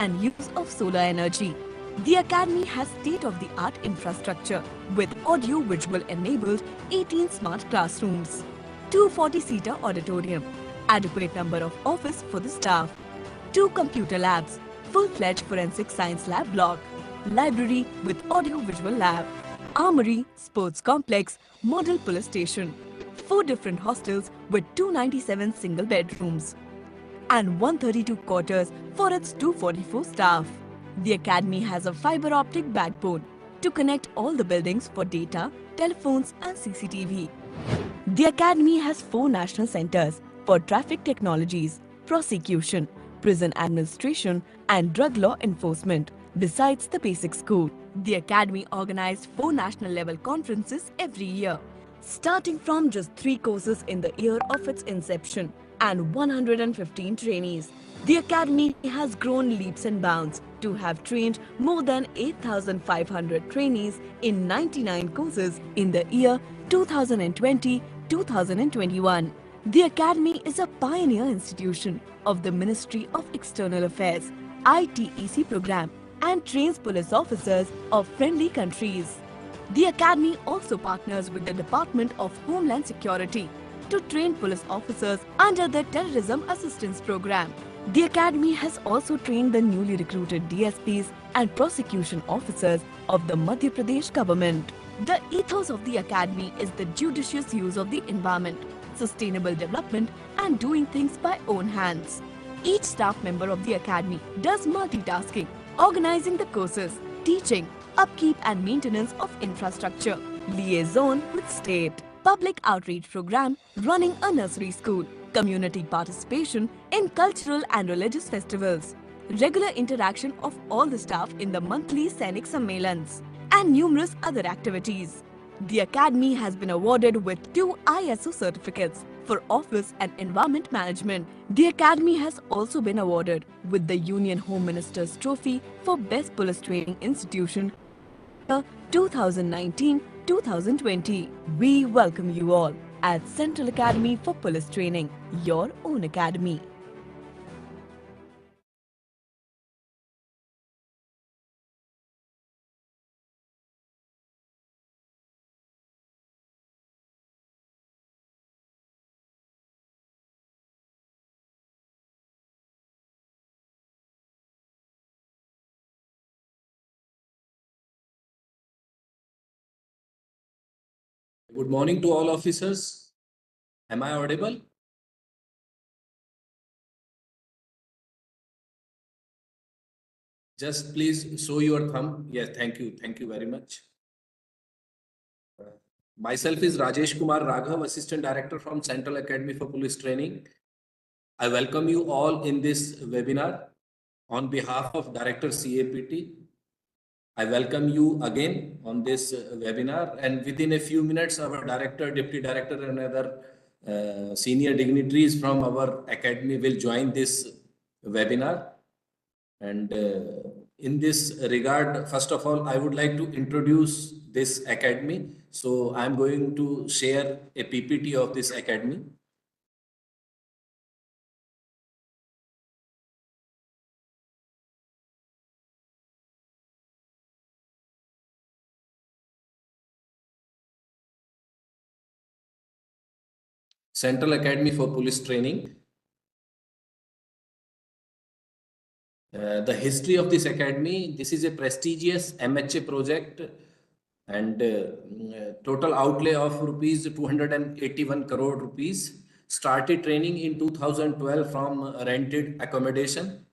and use of solar energy. The Academy has state-of-the-art infrastructure with audio-visual enabled 18 smart classrooms, 240-seater auditorium, adequate number of office for the staff, 2 computer labs, full-fledged forensic science lab block, library with audio-visual lab, armory, sports complex, model police station, 4 different hostels with 297 single bedrooms, and 132 quarters for its 244 staff. The Academy has a fiber optic backbone to connect all the buildings for data, telephones and CCTV. The Academy has 4 national centers for traffic technologies, prosecution, prison administration and drug law enforcement. Besides the basic school, the Academy organized 4 national level conferences every year, starting from just 3 courses in the year of its inception and 115 trainees. The Academy has grown leaps and bounds to have trained more than 8,500 trainees in 99 courses in the year 2020-2021. The Academy is a pioneer institution of the Ministry of External Affairs ITEC program and trains police officers of friendly countries. The Academy also partners with the Department of Homeland Security to train police officers under the Terrorism Assistance Program. The Academy has also trained the newly recruited DSPs and prosecution officers of the Madhya Pradesh government. The ethos of the Academy is the judicious use of the environment, sustainable development and doing things by own hands. Each staff member of the Academy does multitasking, organizing the courses, teaching, upkeep and maintenance of infrastructure, liaison with state, public outreach program, running a nursery school, community participation in cultural and religious festivals, regular interaction of all the staff in the monthly Sainik Sammelans, and numerous other activities. The Academy has been awarded with 2 ISO certificates for office and environment management. The Academy has also been awarded with the Union Home Minister's Trophy for Best Police Training Institution 2019-2020. We welcome you all at Central Academy for Police Training, your own academy. Good morning to all officers. Am I audible? Just please show your thumb. Yes, thank you. Thank you very much. Myself is Rajesh Kumar Raghav, Assistant Director from Central Academy for Police Training. I welcome you all in this webinar on behalf of Director CAPT. I welcome you again on this webinar, and within a few minutes our Director, Deputy Director and other senior dignitaries from our Academy will join this webinar. And in this regard, first of all, I would like to introduce this Academy. So I'm going to share a PPT of this Academy. Central Academy for Police Training. The history of this academy, this is a prestigious MHA project and total outlay of rupees 281 crore rupees. Started training in 2012 from rented accommodation.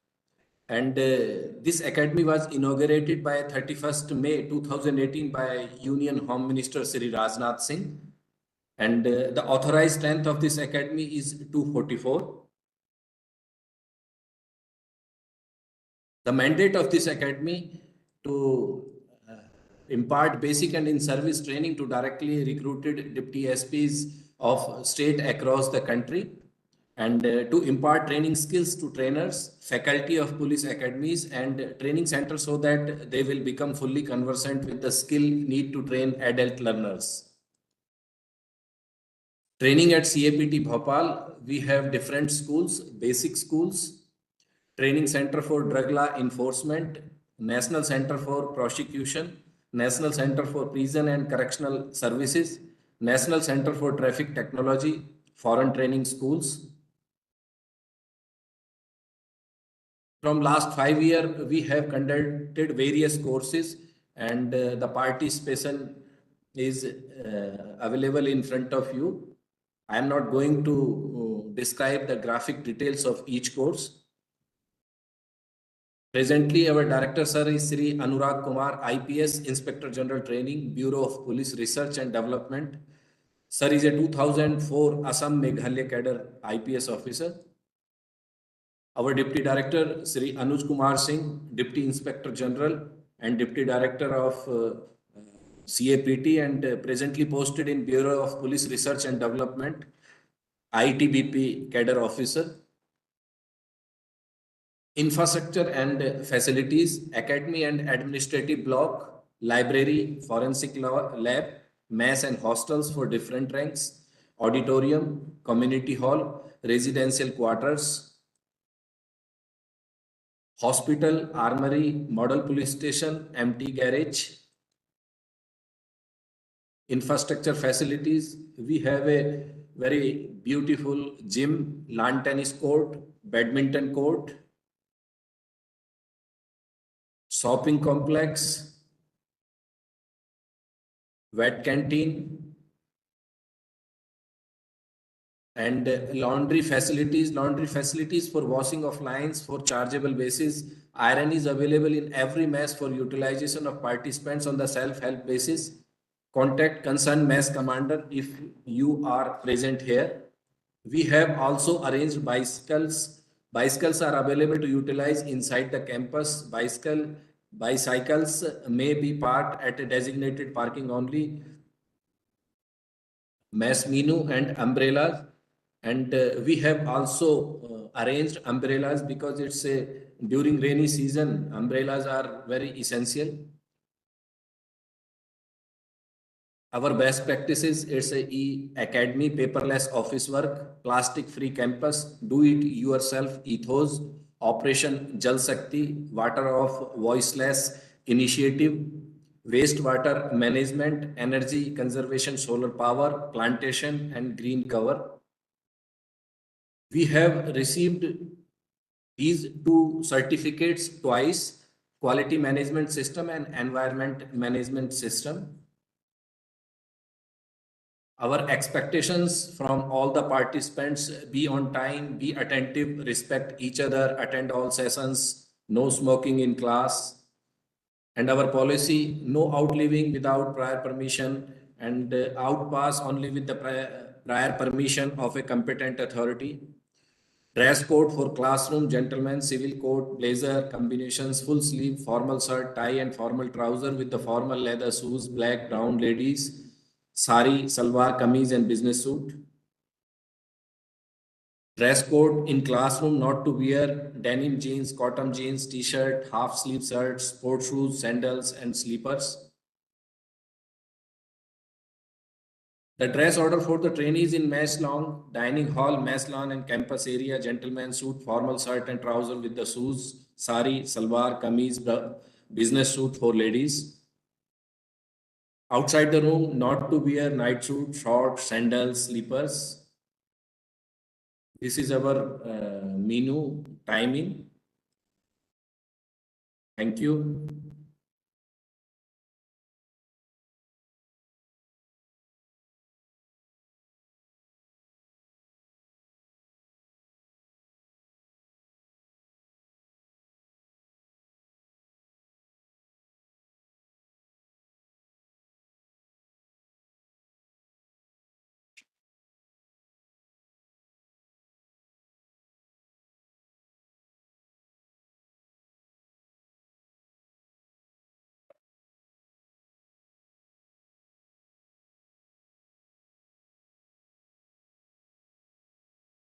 And this academy was inaugurated by 31st May 2018 by Union Home Minister Sri Rajnath Singh. And the authorized strength of this academy is 244. The mandate of this academy to impart basic and in-service training to directly recruited deputy SPs of state across the country, and to impart training skills to trainers, faculty of police academies and training centers so that they will become fully conversant with the skill need to train adult learners. Training at CAPT Bhopal, we have different schools, basic schools, Training Center for Drug Law Enforcement, National Center for Prosecution, National Center for Prison and Correctional Services, National Center for Traffic Technology, Foreign Training Schools. From last 5 years, we have conducted various courses, and the participation is available in front of you. I am not going to describe the graphic details of each course. Presently, our director sir is Sri Anurag Kumar, IPS, Inspector General Training, Bureau of Police Research and Development. Sir is a 2004 Assam Meghalaya cadre IPS officer. Our Deputy Director, Sri Anuj Kumar Singh, Deputy Inspector General and Deputy Director of CAPT, and presently posted in Bureau of Police Research and Development, ITBP cadre officer. Infrastructure and facilities, academy and administrative block, library, forensic lab, mess and hostels for different ranks, auditorium, community hall, residential quarters, hospital, armory, model police station, empty garage. Infrastructure facilities, we have a very beautiful gym, lawn tennis court, badminton court, shopping complex, wet canteen, and laundry facilities for washing of lines for chargeable basis. Iron is available in every mess for utilization of participants on the self-help basis. Contact concerned mess commander if you are present here. We have also arranged bicycles. Bicycles are available to utilize inside the campus. Bicycles may be parked at a designated parking only. Mess menu and umbrellas, and we have also arranged umbrellas because it's a during rainy season, umbrellas are very essential. Our best practices, it's a e-academy, paperless office work, plastic free campus, do it yourself ethos, Operation Jal Shakti, water of voiceless initiative, wastewater management, energy conservation, solar power, plantation and green cover. We have received these two certificates twice, quality management system and environment management system. Our expectations from all the participants: be on time, be attentive, respect each other, attend all sessions, no smoking in class. And our policy, no outliving without prior permission, and outpass only with the prior permission of a competent authority. Dress code for classroom, gentlemen, civil coat, blazer, combinations, full sleeve, formal shirt, tie and formal trouser with the formal leather shoes, black, brown, ladies, sari, salwar, kameez and business suit. Dress code in classroom, not to wear denim jeans, cotton jeans, t-shirt, half sleeve shirts, sport shoes, sandals and slippers. The dress order for the trainees in mess long, dining hall, mess lawn and campus area, gentleman suit, formal shirt and trouser with the shoes, sari, salwar, kameez, business suit for ladies. Outside the room, not to wear night suit, shorts, sandals, slippers. This is our menu timing. Thank you.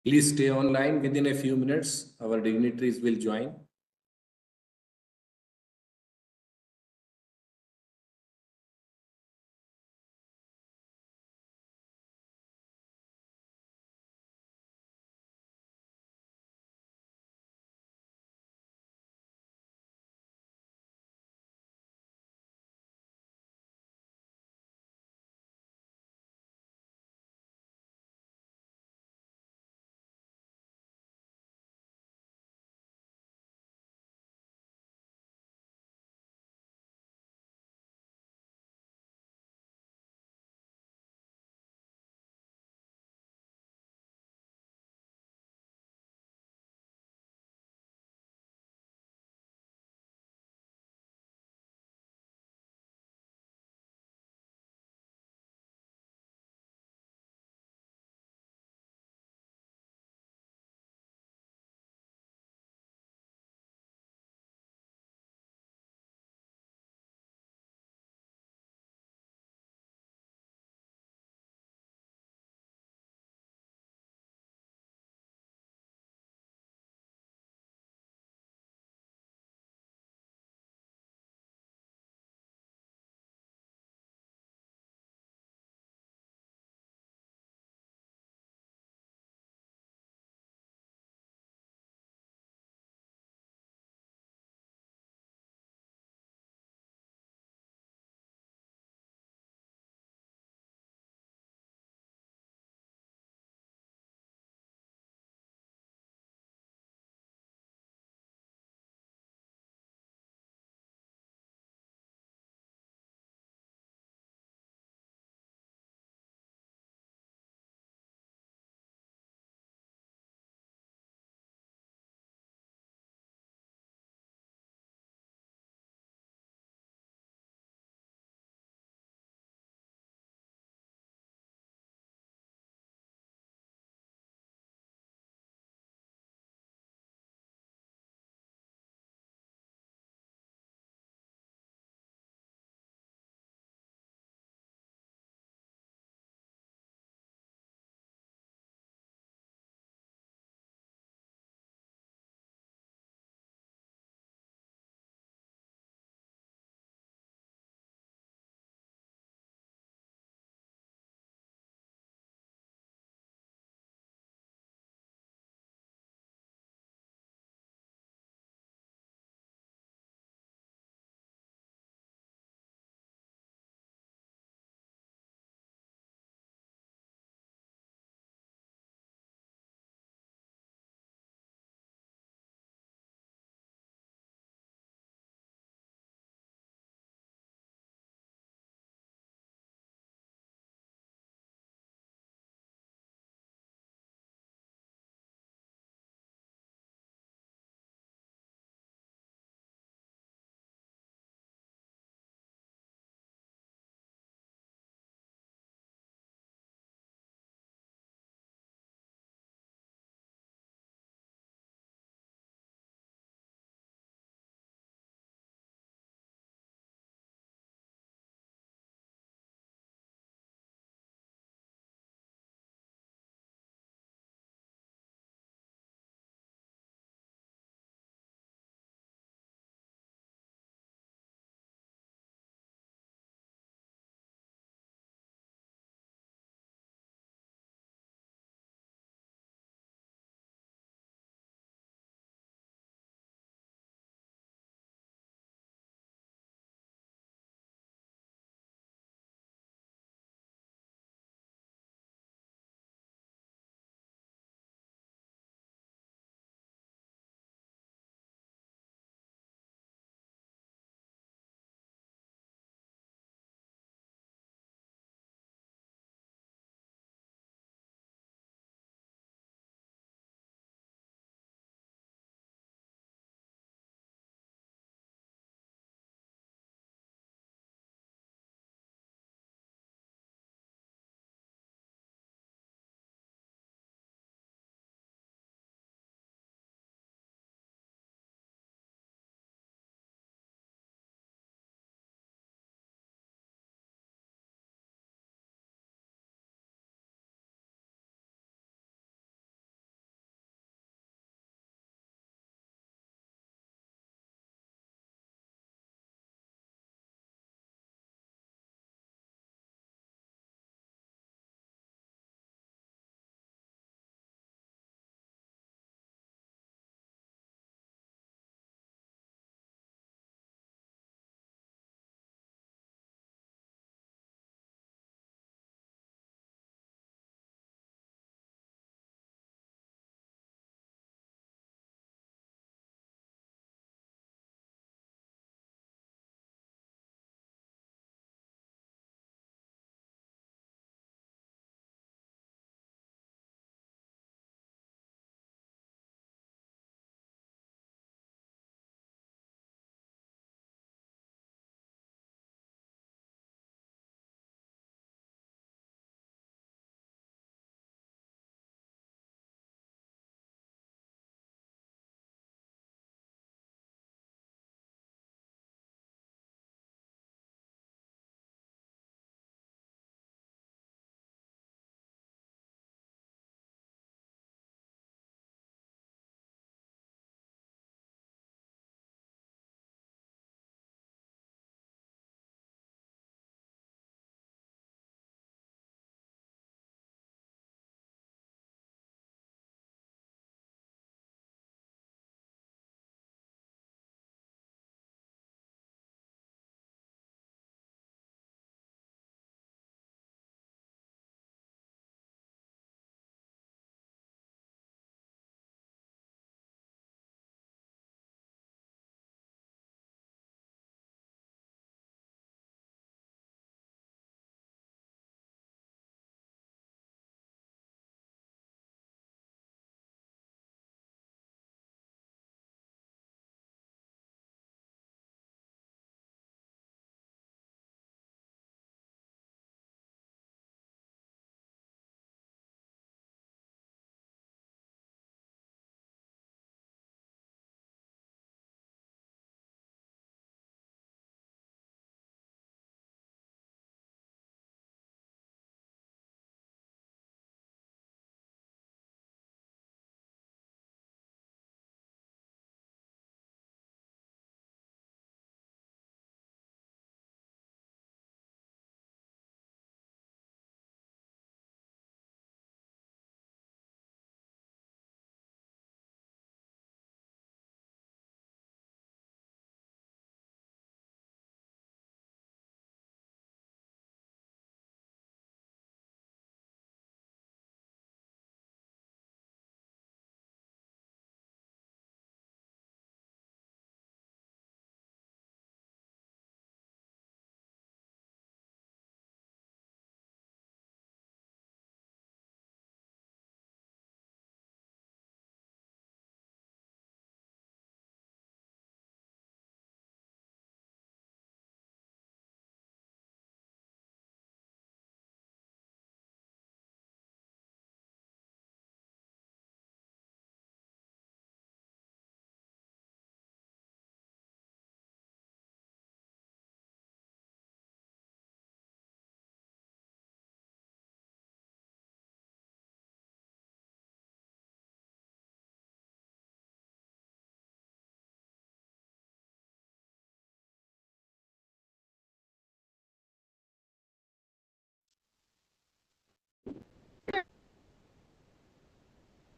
Please stay online. Within a few minutes, our dignitaries will join.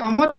আমার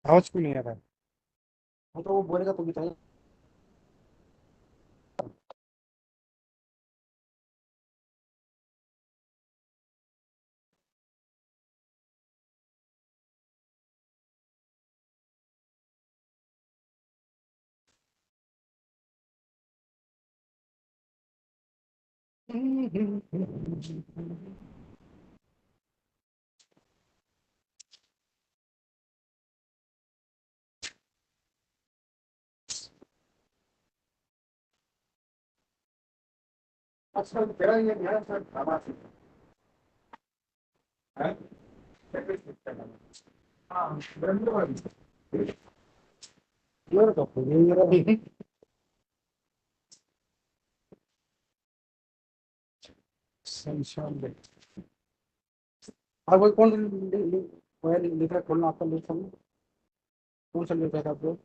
आवाज क्यों नहीं आ रहा है? वो तो वो बोलेगा तो बताइए। आजकल तेरा ये नया सर ड्रामा है। हाँ, ब्रह्मवादी। ये मेरा भी संशान है। आप कौन लिख रहा है? खोलना आपका लिख सकते हैं। कौन सा लिख रहा है आप लोग?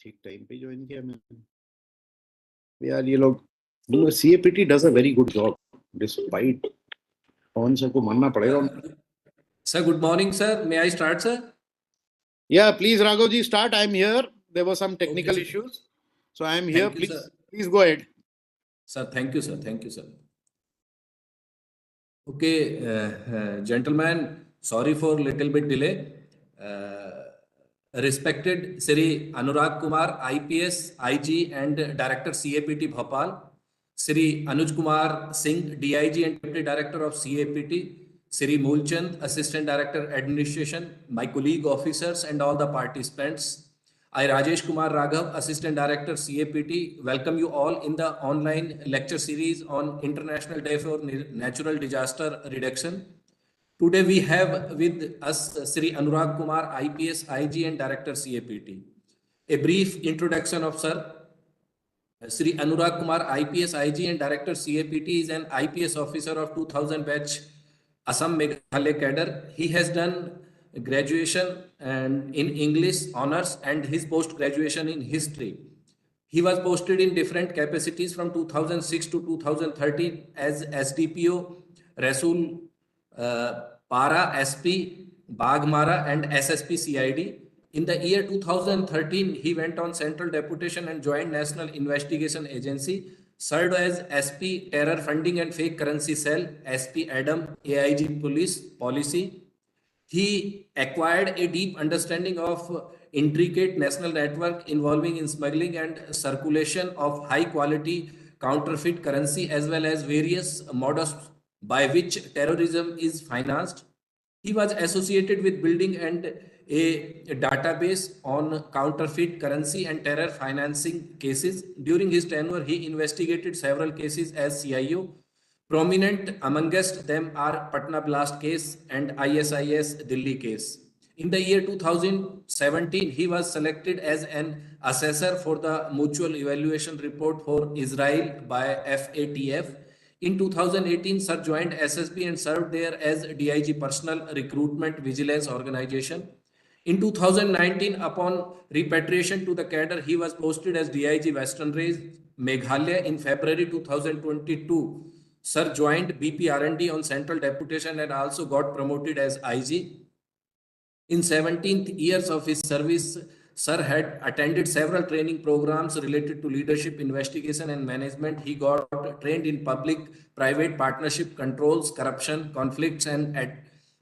ठीक टाइम पे ज्वाइन किया मैंने यार ये लोग CAPT does a very good job despite कौन सा को मानना पड़ेगा Sir, good morning, sir. May I start, sir? Yeah, please Raghav ji start. I'm here. There were some technical Okay, sir. issues, so I'm here. Thank you, Please sir. please go ahead. Sir, thank you, sir. Thank you, sir. Okay, gentlemen, sorry for little bit delay. Respected Sri Anurag Kumar, IPS, IG and Director CAPT Bhopal, Sri Anuj Kumar Singh, DIG and Deputy Director of CAPT, Sri Moolchand, Assistant Director Administration, my colleague officers and all the participants. I, Rajesh Kumar Raghav, Assistant Director CAPT, welcome you all in the online lecture series on International Day for Natural Disaster Reduction. Today we have with us Sri Anurag Kumar, IPS, IG and Director CAPT. A brief introduction of Sir. Sri Anurag Kumar, IPS, IG and Director CAPT is an IPS officer of 2000 batch Assam Meghalaya cadre. He has done graduation and in English honors and his post graduation in history. He was posted in different capacities from 2006 to 2013 as SDPO, Rasul Para SP, Bagmara and SSP CID. In the year 2013, he went on central deputation and joined National Investigation Agency, served as SP Terror Funding and Fake Currency Cell, SP Adam, AIG Police Policy. He acquired a deep understanding of intricate national network involving in smuggling and circulation of high quality counterfeit currency as well as various models by which terrorism is financed. He was associated with building and a database on counterfeit currency and terror financing cases. During his tenure, he investigated several cases as CIO. Prominent amongst them are Patna Blast case and ISIS Delhi case. In the year 2017, he was selected as an assessor for the Mutual Evaluation Report for Israel by FATF. In 2018, Sir joined SSB and served there as DIG Personal Recruitment Vigilance Organization. In 2019, upon repatriation to the cadre, he was posted as DIG Western Range, Meghalaya in February 2022. Sir joined BPR&D on central deputation and also got promoted as IG. In 17th years of his service, Sir had attended several training programs related to leadership, investigation and management. He got trained in public-private partnership controls, corruption, conflicts and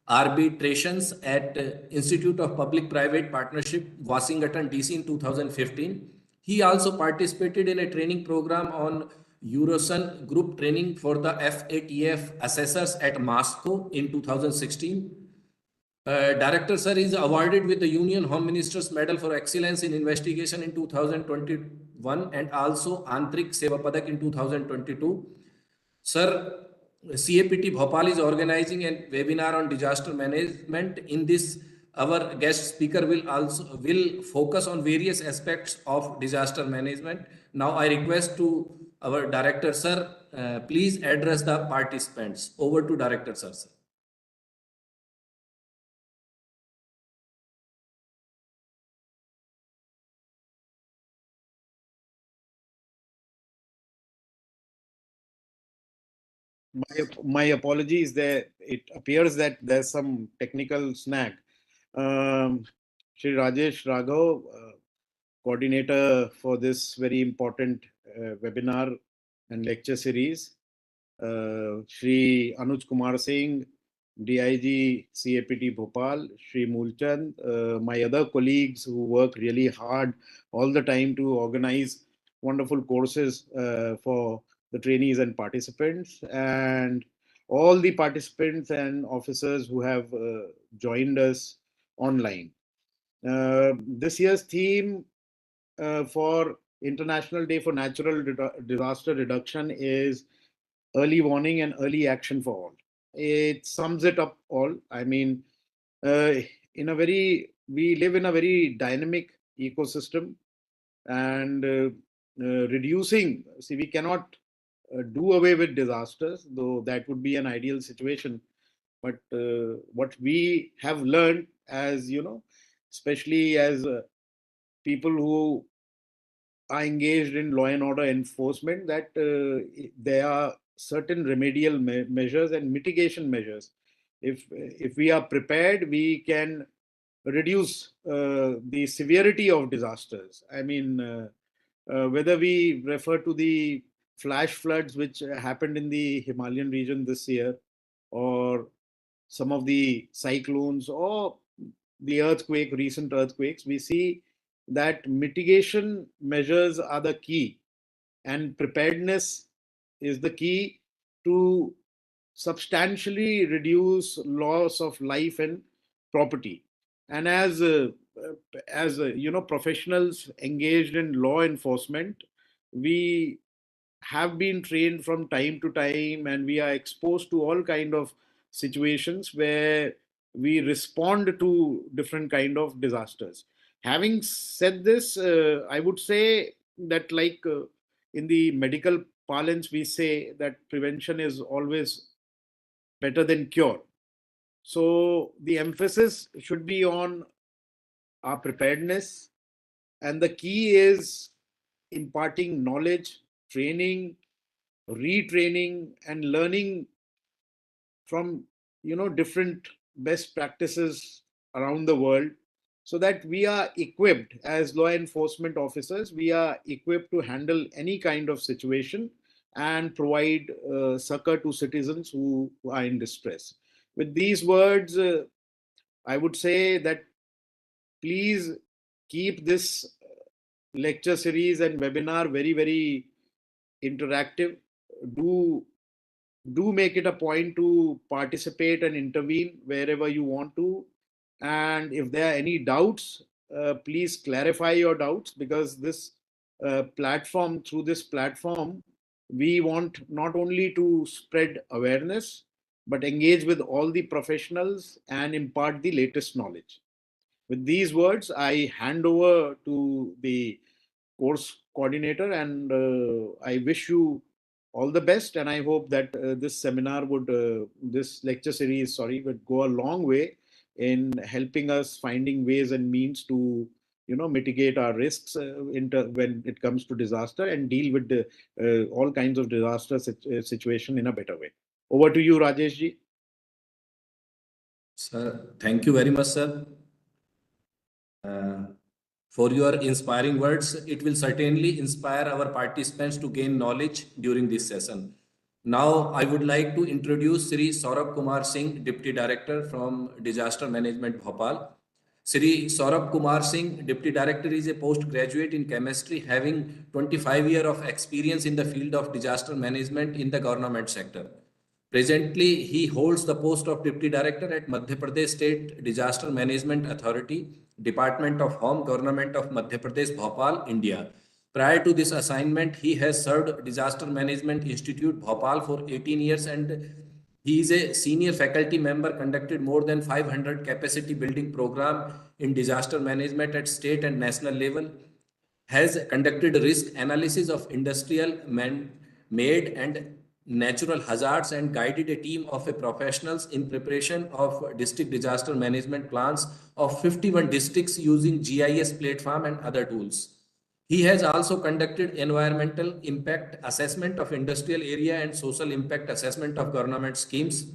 arbitrations at Institute of Public-Private Partnership, Washington, DC in 2015. He also participated in a training program on Eurosun group training for the FATF assessors at Moscow in 2016. Director Sir is awarded with the Union Home Minister's Medal for Excellence in Investigation in 2021 and also Antrik Seva Padak in 2022. Sir, CAPT Bhopal is organizing a webinar on disaster management. In this, our guest speaker will focus on various aspects of disaster management. Now I request to our Director Sir, please address the participants. Over to Director Sir. My apologies. There, it appears that there's some technical snag. Shri Rajesh Raghav, coordinator for this very important webinar and lecture series. Shri Anuj Kumar Singh, DIG CAPT Bhopal, Shri Mulchand, my other colleagues who work really hard all the time to organize wonderful courses for the trainees and participants, and all the participants and officers who have joined us online. This year's theme for International Day for Natural Disaster Reduction is early warning and early action for all. It sums it up all. I mean, uh, we live in a very dynamic ecosystem, and see, we cannot do away with disasters, though that would be an ideal situation. But what we have learned, as you know, especially as people who are engaged in law and order enforcement, that there are certain remedial measures and mitigation measures. If we are prepared, we can reduce the severity of disasters. I mean, whether we refer to the flash floods which happened in the Himalayan region this year, or some of the cyclones, or the recent earthquakes, we see that mitigation measures are the key, and preparedness is the key to substantially reduce loss of life and property. And as professionals engaged in law enforcement, we have been trained from time to time, and we are exposed to all kind of situations where we respond to different kind of disasters. Having said this, I would say that, like, in the medical parlance, we say that prevention is always better than cure. So the emphasis should be on our preparedness, and the key is imparting knowledge, training, retraining, and learning from different best practices around the world, so that we are equipped as law enforcement officers. We are equipped to handle any kind of situation and provide succor to citizens who are in distress. With these words, I would say that please keep this lecture series and webinar very, very interactive. Do make it a point to participate and intervene wherever you want to. And if there are any doubts, please clarify your doubts, because through this platform, we want not only to spread awareness, but engage with all the professionals and impart the latest knowledge. With these words, I hand over to the course coordinator, and I wish you all the best. And I hope that this lecture series, would go a long way in helping us finding ways and means to mitigate our risks when it comes to disaster, and deal with all kinds of disaster situation in a better way. Over to you, Rajesh ji. Sir, thank you very much, sir, for your inspiring words. It will certainly inspire our participants to gain knowledge during this session. Now, I would like to introduce Sri Saurabh Kumar Singh, Deputy Director from Disaster Management, Bhopal. Sri Saurabh Kumar Singh, Deputy Director, is a postgraduate in chemistry, having 25 years of experience in the field of disaster management in the government sector. Presently, he holds the post of Deputy Director at Madhya Pradesh State Disaster Management Authority, Department of Home, Government of Madhya Pradesh, Bhopal, India. Prior to this assignment, he has served Disaster Management Institute, Bhopal for 18 years, and he is a senior faculty member, conducted more than 500 capacity building program in disaster management at state and national level, has conducted risk analysis of industrial, man-made and natural hazards, and guided a team of professionals in preparation of district disaster management plans of 51 districts using GIS platform and other tools. He has also conducted environmental impact assessment of industrial area and social impact assessment of government schemes.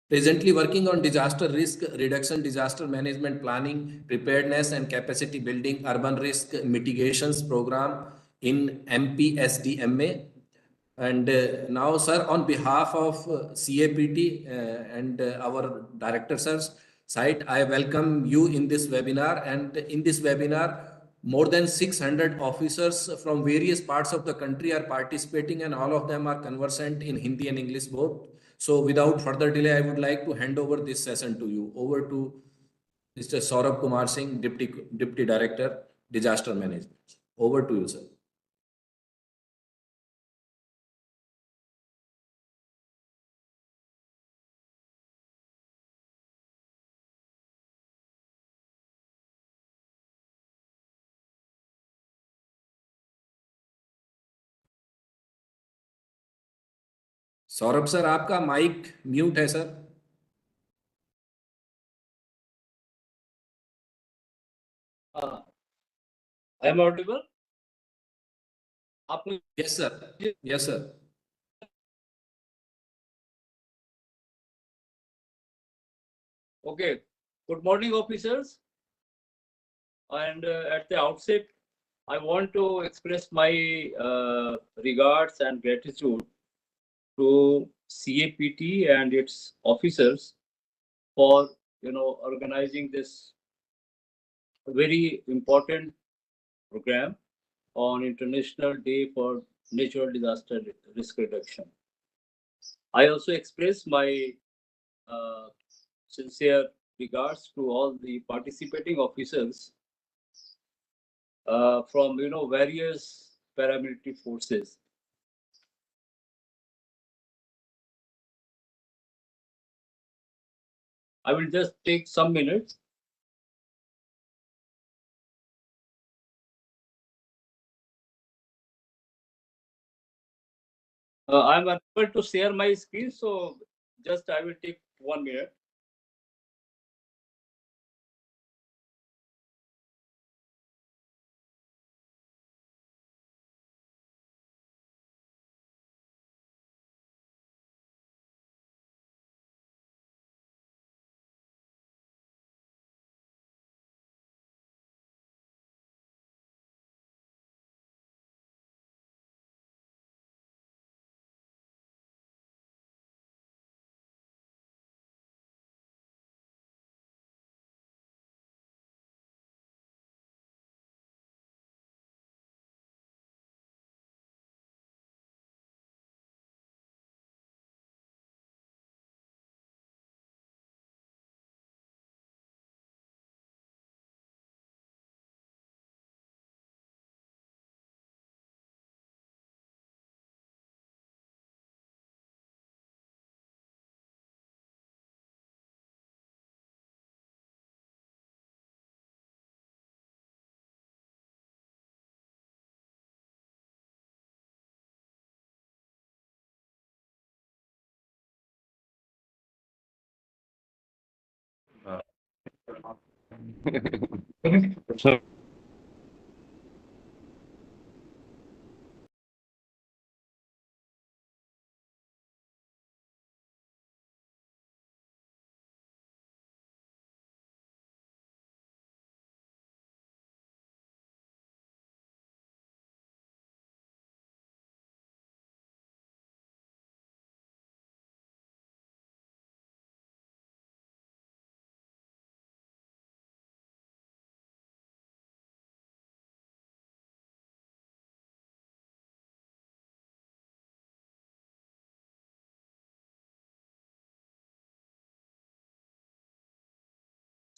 Presently working on disaster risk reduction, disaster management planning, preparedness and capacity building, urban risk mitigations program in MPSDMA. And now, sir, on behalf of CAPT and our director sir's site, I welcome you in this webinar. And in this webinar, more than 600 officers from various parts of the country are participating, and all of them are conversant in Hindi and English both. So without further delay, I would like to hand over this session to you. Over to Mr. Saurabh Kumar Singh, Deputy Director, Disaster Management. Over to you, sir. Saurabh sir, आपका mic mute है sir. I am audible? Yes, sir. Yes, sir. Okay. Good morning, officers. And at the outset, I want to express my regards and gratitude to CAPT and its officers for organizing this very important program on International Day for Natural Disaster Risk Reduction. I also express my sincere regards to all the participating officers from various paramilitary forces. I will just take some minutes. I'm unable to share my screen, so just I will take 1 minute.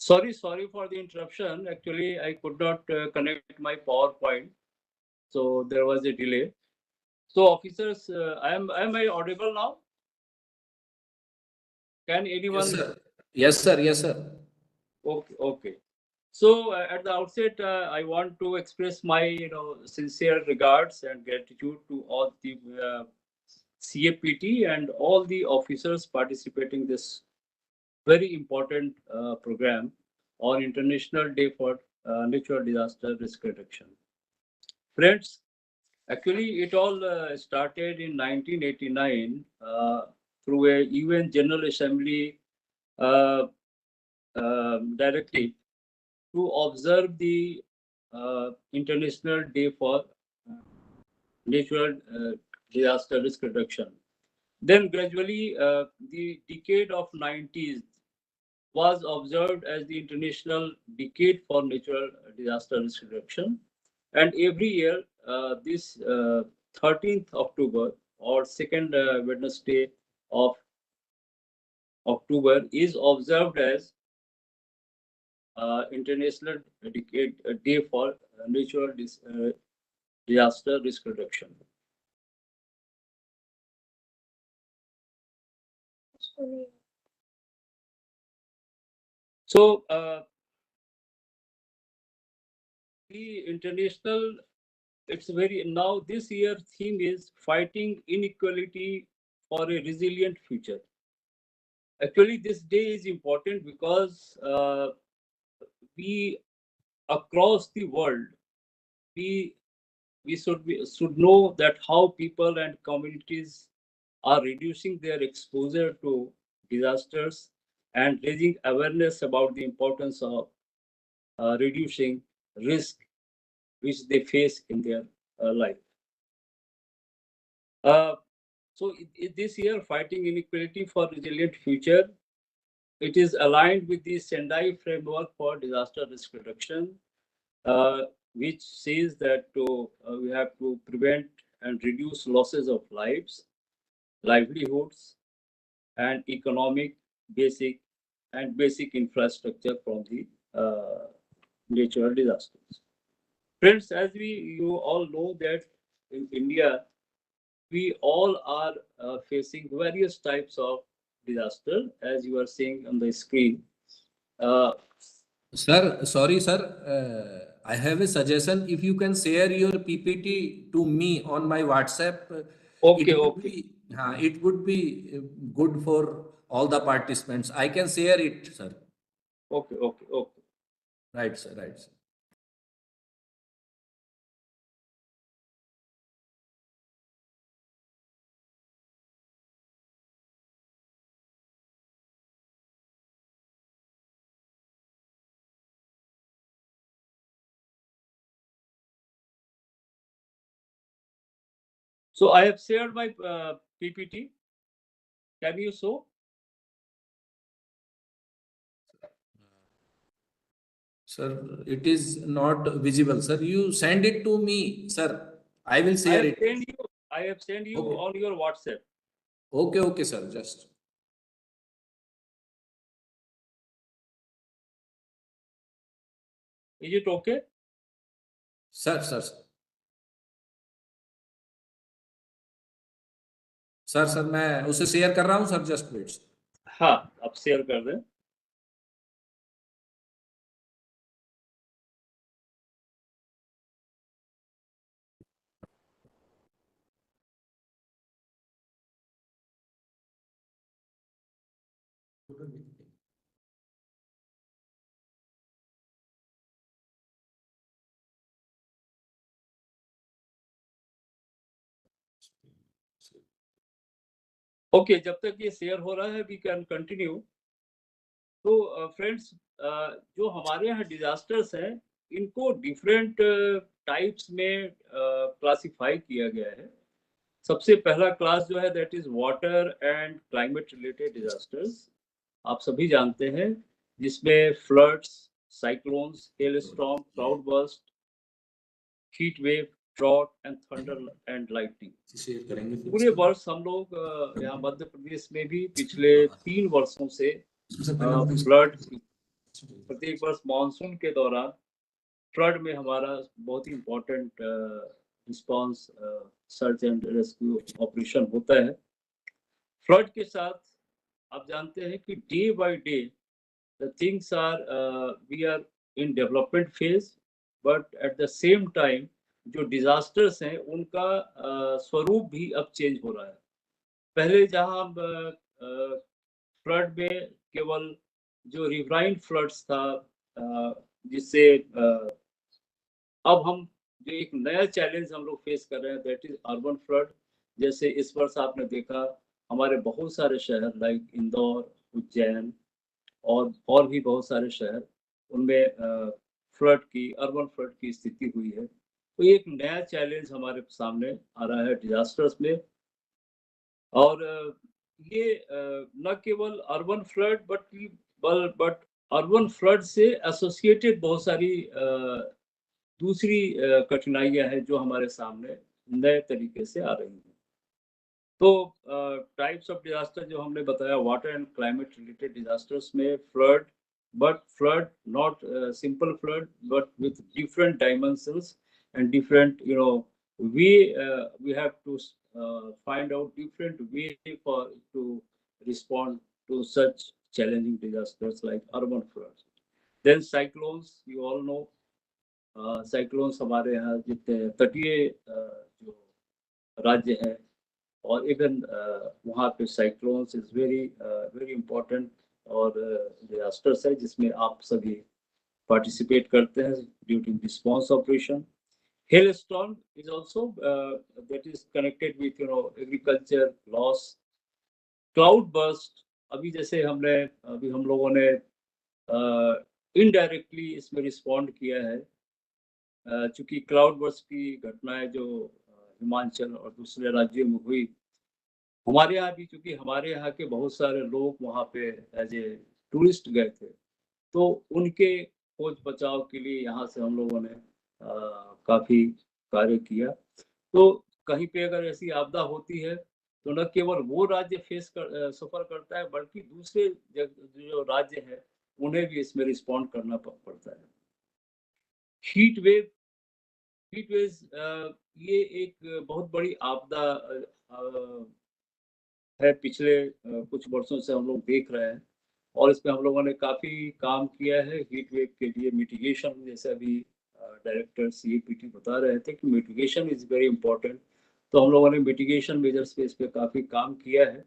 Sorry for the interruption. Actually, I could not connect my PowerPoint, so there was a delay. So, officers, am I audible now? Can anyone? Yes, sir. Yes, sir. Yes, sir. Okay. So at the outset, I want to express my sincere regards and gratitude to all the CAPT and all the officers participating this very important program on International Day for Natural Disaster Risk Reduction. Friends, actually, it all started in 1989 through a UN General Assembly uh, directive to observe the International Day for Natural Disaster Risk Reduction. Then gradually, the decade of 90s was observed as the International Decade for Natural Disaster Risk Reduction. And every year, this 13th October or second Wednesday of October is observed as International Decade Day for Natural Disaster Risk Reduction. So, the international, it's very now this year theme is fighting inequality for a resilient future. Actually, this day is important because we across the world we should know that how people and communities are reducing their exposure to disasters and raising awareness about the importance of reducing risk which they face in their life. So this year, fighting inequality for resilient future, it is aligned with the Sendai framework for disaster risk reduction, uh, which says that we have to prevent and reduce losses of lives, livelihoods, and economic basic infrastructure from the natural disasters. Friends, as you all know that in India, we all are facing various types of disaster, as you are seeing on the screen. Uh, Sir, sorry, sir. I have a suggestion. If you can share your PPT to me on my WhatsApp, okay, okay, it would be good for all the participants. I can share it, sir. okay, okay, okay. Right, sir. Right, sir. So I have shared my PPT. Can you show? Sir, it is not visible, sir. You send it to me, sir. I will I share have it. sent you. I have sent you Okay. on your WhatsApp. Okay, okay, sir. Just. Is it okay? Sir, sir, sir. Sir मैं उसे share कर रहा हूँ sir just wait हाँ, आप share कर दें. Okay, जब तक ये शेयर हो रहा है वी कैन कंटिन्यू. तो फ्रेंड्स, जो हमारे यहाँ डिजास्टर्स हैं इनको डिफरेंट टाइप्स में क्लासिफाई किया गया है. सबसे पहला क्लास जो है that is water and climate related disasters. आप सभी जानते हैं जिसमें floods, cyclones, hail storm, cloud burst, heat wave, drought and thunder and lightning. Share करेंगे पूरे वर्ष हम लोग यहाँ मध्य प्रदेश में भी पिछले 3 वर्षों से फ्लड, प्रत्येक वर्ष मानसून के दौरान फ्लड में हमारा बहुत ही important response, search and rescue operation होता है. फ्लड के साथ आप जानते हैं कि day by day the things are we are in development phase, but at the same time जो डिजास्टर्स हैं उनका स्वरूप भी अब चेंज हो रहा है. पहले जहां फ्लड में केवल जो रिवराइन फ्लड्स था जिससे अब हम जो एक नया चैलेंज हम लोग फेस कर रहे हैं, दैट इज अर्बन फ्लड। जैसे इस वर्ष आपने देखा हमारे बहुत सारे शहर लाइक इंदौर, उज्जैन और भी बहुत सारे शहर, उनमें फ्लड की, अर्बन फ्लड की स्थिति हुई है। तो ये एक नया चैलेंज हमारे सामने आ रहा है डिजास्टर्स में। और ये न केवल urban flood but urban flood से एसोसिएटेड बहुत सारी दूसरी कठिनाइयां हैं जो हमारे सामने नए तरीके से आ रही हैं। तो टाइप्स ऑफ डिजास्टर जो हमने बताया, water and climate related disasters में flood, but flood not simple flood but with different dimensions and different we have to find out different way for to respond to such challenging disasters like urban floods. Then cyclones, you all know, cyclones हमारे यहाँ जितने तटीय जो राज्य हैं, और even वहाँ पे cyclones is very very important और डिजास्टर्स है जिसमें आप सभी पार्टिसिपेट करते हैं during response operation. Hailstorm is also that is connected with agriculture loss. Cloud burst, अभी जैसे अभी हम लोगों ने इनडायरेक्टली इसमें रिस्पॉन्ड किया है, चूंकि क्लाउड बर्स्ट की घटनाएं जो हिमाचल और दूसरे राज्यों में हुई, हमारे यहाँ भी, चूंकि हमारे यहाँ के बहुत सारे लोग वहाँ पे एज ए टूरिस्ट गए थे, तो उनके खोज बचाव के लिए यहाँ से हम लोगों ने काफी कार्य किया। तो कहीं पे अगर ऐसी आपदा होती है तो न केवल वो राज्य सफर करता है, बल्कि दूसरे जो राज्य है उन्हें भी इसमें रिस्पॉन्ड करना पड़ता है। हीट वेव ये एक बहुत बड़ी आपदा है, पिछले कुछ वर्षों से हम लोग देख रहे हैं, और इसमें हम लोगों ने काफी काम किया है हीट वेव के लिए मिटिगेशन। जैसे अभी डायरेक्टर सीएपीटी बता रहे थे कि मिटिगेशन इज वेरी इंपॉर्टेंट, तो हम लोगों ने मिटिगेशन मेजर्स पे इस पे काफी काम किया है।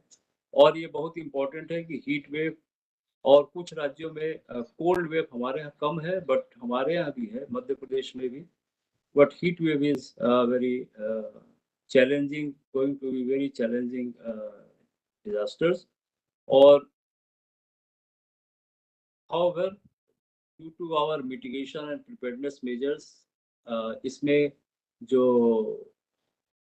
और ये बहुत इंपॉर्टेंट है कि हीट वेव, और कुछ राज्यों में कोल्ड वेव हमारे यहाँ कम है, बट हमारे यहाँ भी है, मध्य प्रदेश में भी, but heat wave is very challenging, going to be very challenging disasters. Or however, due to our mitigation and preparedness measures, इसमें जो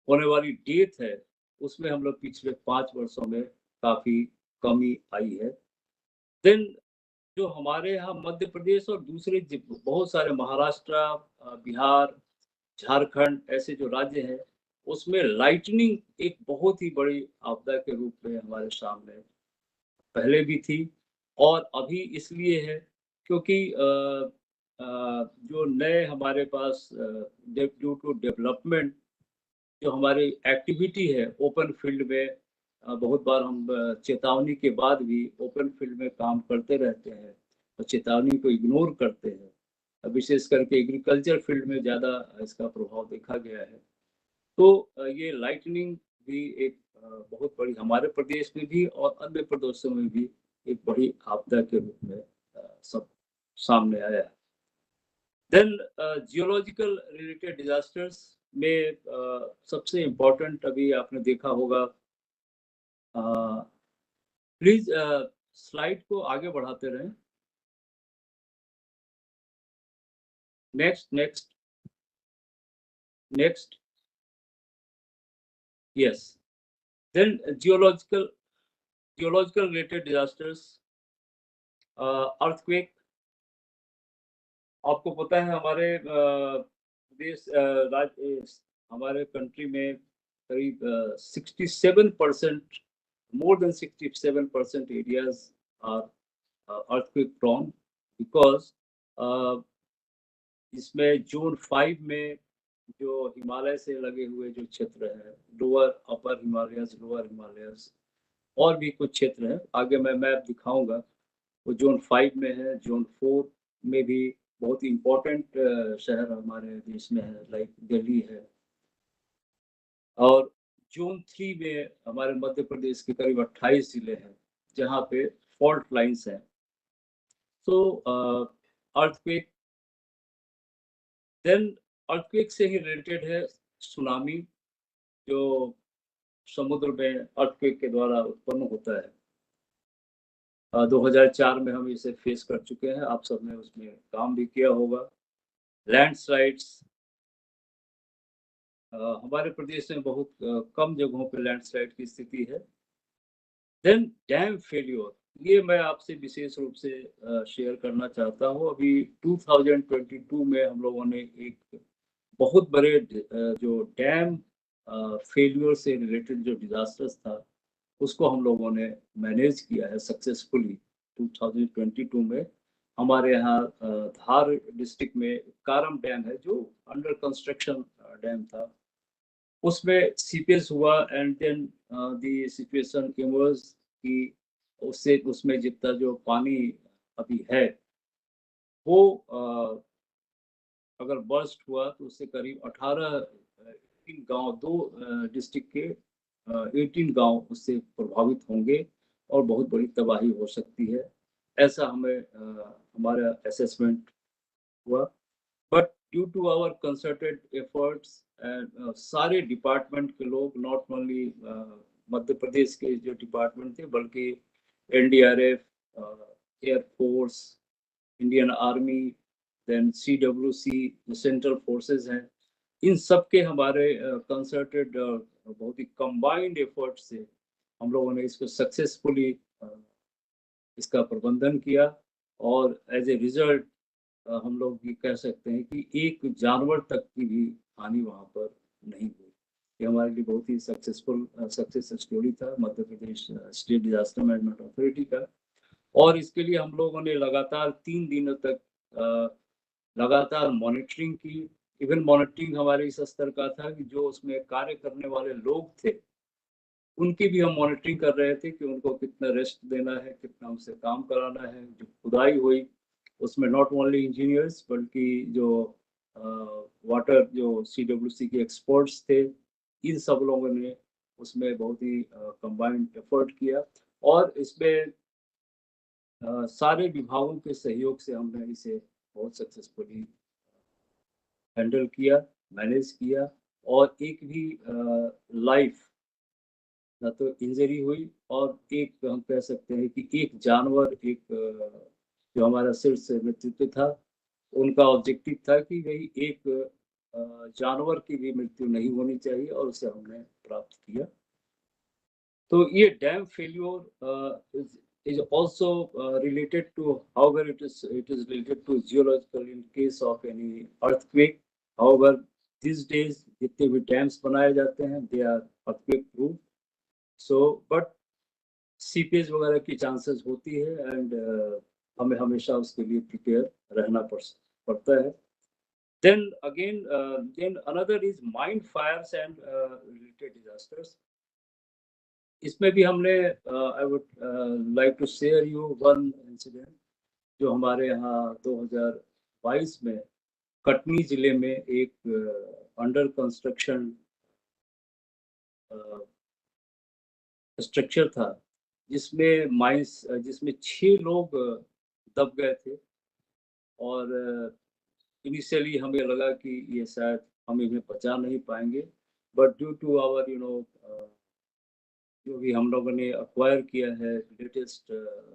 होने वाली डेथ है उसमें हम लोग पिछले 5 वर्षों में काफी कमी आई है। देन जो हमारे यहाँ मध्य प्रदेश और दूसरे बहुत सारे महाराष्ट्र, बिहार, झारखंड ऐसे जो राज्य हैं, उसमें लाइटनिंग एक बहुत ही बड़ी आपदा के रूप में हमारे सामने पहले भी थी, और अभी इसलिए है क्योंकि जो नए हमारे पास ड्यू टू डेवलपमेंट जो हमारी एक्टिविटी है ओपन फील्ड में, बहुत बार हम चेतावनी के बाद भी ओपन फील्ड में काम करते रहते हैं और चेतावनी को इग्नोर करते हैं। विशेष करके एग्रीकल्चर फील्ड में ज़्यादा इसका प्रभाव देखा गया है। तो ये लाइटनिंग भी एक बहुत बड़ी हमारे प्रदेश में भी और अन्य प्रदेशों में भी एक बड़ी आपदा के रूप में सब सामने आया है। देन जियोलॉजिकल रिलेटेड डिजास्टर्स में सबसे इम्पोर्टेंट अभी आपने देखा होगा, प्लीज स्लाइड को आगे बढ़ाते रहें। Next yes, then geological related disasters, earthquake। आपको पता है हमारे देश हमारे कंट्री में करीब 67%, more than 67% areas are earthquake prone, because इसमें जोन 5 में जो हिमालय से लगे हुए जो क्षेत्र है, lower upper Himalayas, lower Himalayas, और भी कुछ क्षेत्र है, आगे मैं मैप दिखाऊंगा, वो जोन 5 में है। जोन 4 में भी बहुत ही इम्पोर्टेंट शहर हमारे देश में है, लाइक दिल्ली है। और जोन 3 में हमारे मध्य प्रदेश के करीब 28 जिले हैं जहाँ पे फॉल्ट लाइंस हैं। तो अर्थक्वेक, देन अर्थक्वेक से ही रिलेटेड है सुनामी, जो समुद्र में अर्थक्वेक के द्वारा उत्पन्न होता है। 2004 में हम इसे फेस कर चुके हैं, आप सबने उसमें काम भी किया होगा। लैंडस्लाइड्स, हमारे प्रदेश में बहुत कम जगहों पे लैंडस्लाइड की स्थिति है। देन डैम फेल्योर, ये मैं आपसे विशेष रूप से शेयर करना चाहता हूँ। अभी 2022 में हम लोगों ने एक बहुत बड़े जो डैम फेल्योर से रिलेटेड जो डिजास्टर्स था, उसको हम लोगों ने मैनेज किया है सक्सेसफुली। 2022 में हमारे यहाँ धार डिस्ट्रिक्ट में कारम डैम है, जो अंडर कंस्ट्रक्शन डैम था, उसमें सीपेज हुआ and then the situation emerge कि उससे उसमें जितना जो पानी अभी है वो अगर बर्स्ट हुआ तो उससे करीब 18 गांव, दो डिस्ट्रिक्ट के 18 गांव उससे प्रभावित होंगे और बहुत बड़ी तबाही हो सकती है, ऐसा हमें हमारा असेसमेंट हुआ। But due to our concerted efforts and सारे डिपार्टमेंट के लोग, नॉट ओनली मध्य प्रदेश के जो डिपार्टमेंट थे, बल्कि NDRF, air force, Indian army, then CWC, central forces हैं, इन सब के हमारे कंसर्टेड बहुत ही कंबाइंड एफर्ट से हम लोगों ने इसको सक्सेसफुली इसका प्रबंधन किया। और एज ए रिजल्ट हम लोग ये कह सकते हैं कि एक जानवर तक की भी हानि वहाँ पर नहीं हुई। ये हमारे लिए बहुत ही सक्सेसफुल सक्सेस स्टोरी था Madhya Pradesh state disaster management authority का। और इसके लिए हम लोगों ने लगातार 3 दिनों तक लगातार मॉनिटरिंग की। इवन मॉनिटरिंग हमारे इस स्तर का था कि जो उसमें कार्य करने वाले लोग थे, उनकी भी हम मॉनिटरिंग कर रहे थे कि उनको कितना रेस्ट देना है, कितना उनसे काम कराना है। जो खुदाई हुई उसमें नॉट ओनली इंजीनियर्स बल्कि जो वाटर जो सीडब्ल्यूसी के एक्सपर्ट्स थे, इन सब लोगों ने उसमें बहुत ही कंबाइंड एफर्ट किया। और इसमें सारे विभागों के सहयोग से हमने इसे बहुत सक्सेसफुली हैंडल किया, मैनेज किया। और एक भी लाइफ ना तो इंजरी हुई, और एक हम कह सकते हैं कि एक जानवर, एक जो हमारा शीर्ष नेतृत्व था, उनका ऑब्जेक्टिव था कि भाई एक जानवर की भी मृत्यु नहीं होनी चाहिए, और उसे हमने प्राप्त किया। तो ये dam failure is also related to, however it is related to geological in case of any earthquake. However, these days जितने भी डैम्स बनाए जाते हैं they are earthquake proof. So but seepage वगैरह की चांसेस होती है, एंड हमें हमेशा उसके लिए प्रिपेयर रहना पड़ता है। Then again then another is mine fires and related disasters. इसमें भी हमने I would like to share you one incident जो हमारे यहाँ 2022 में कटनी जिले में एक अंडर कंस्ट्रक्शन स्ट्रक्चर था, जिसमें माइंस जिसमें 6 लोग दब गए थे। और इनिशियली हमें लगा कि ये शायद हम इन्हें बचा नहीं पाएंगे, बट ड्यू टू आवर जो भी हम लोगों ने अक्वायर किया है latest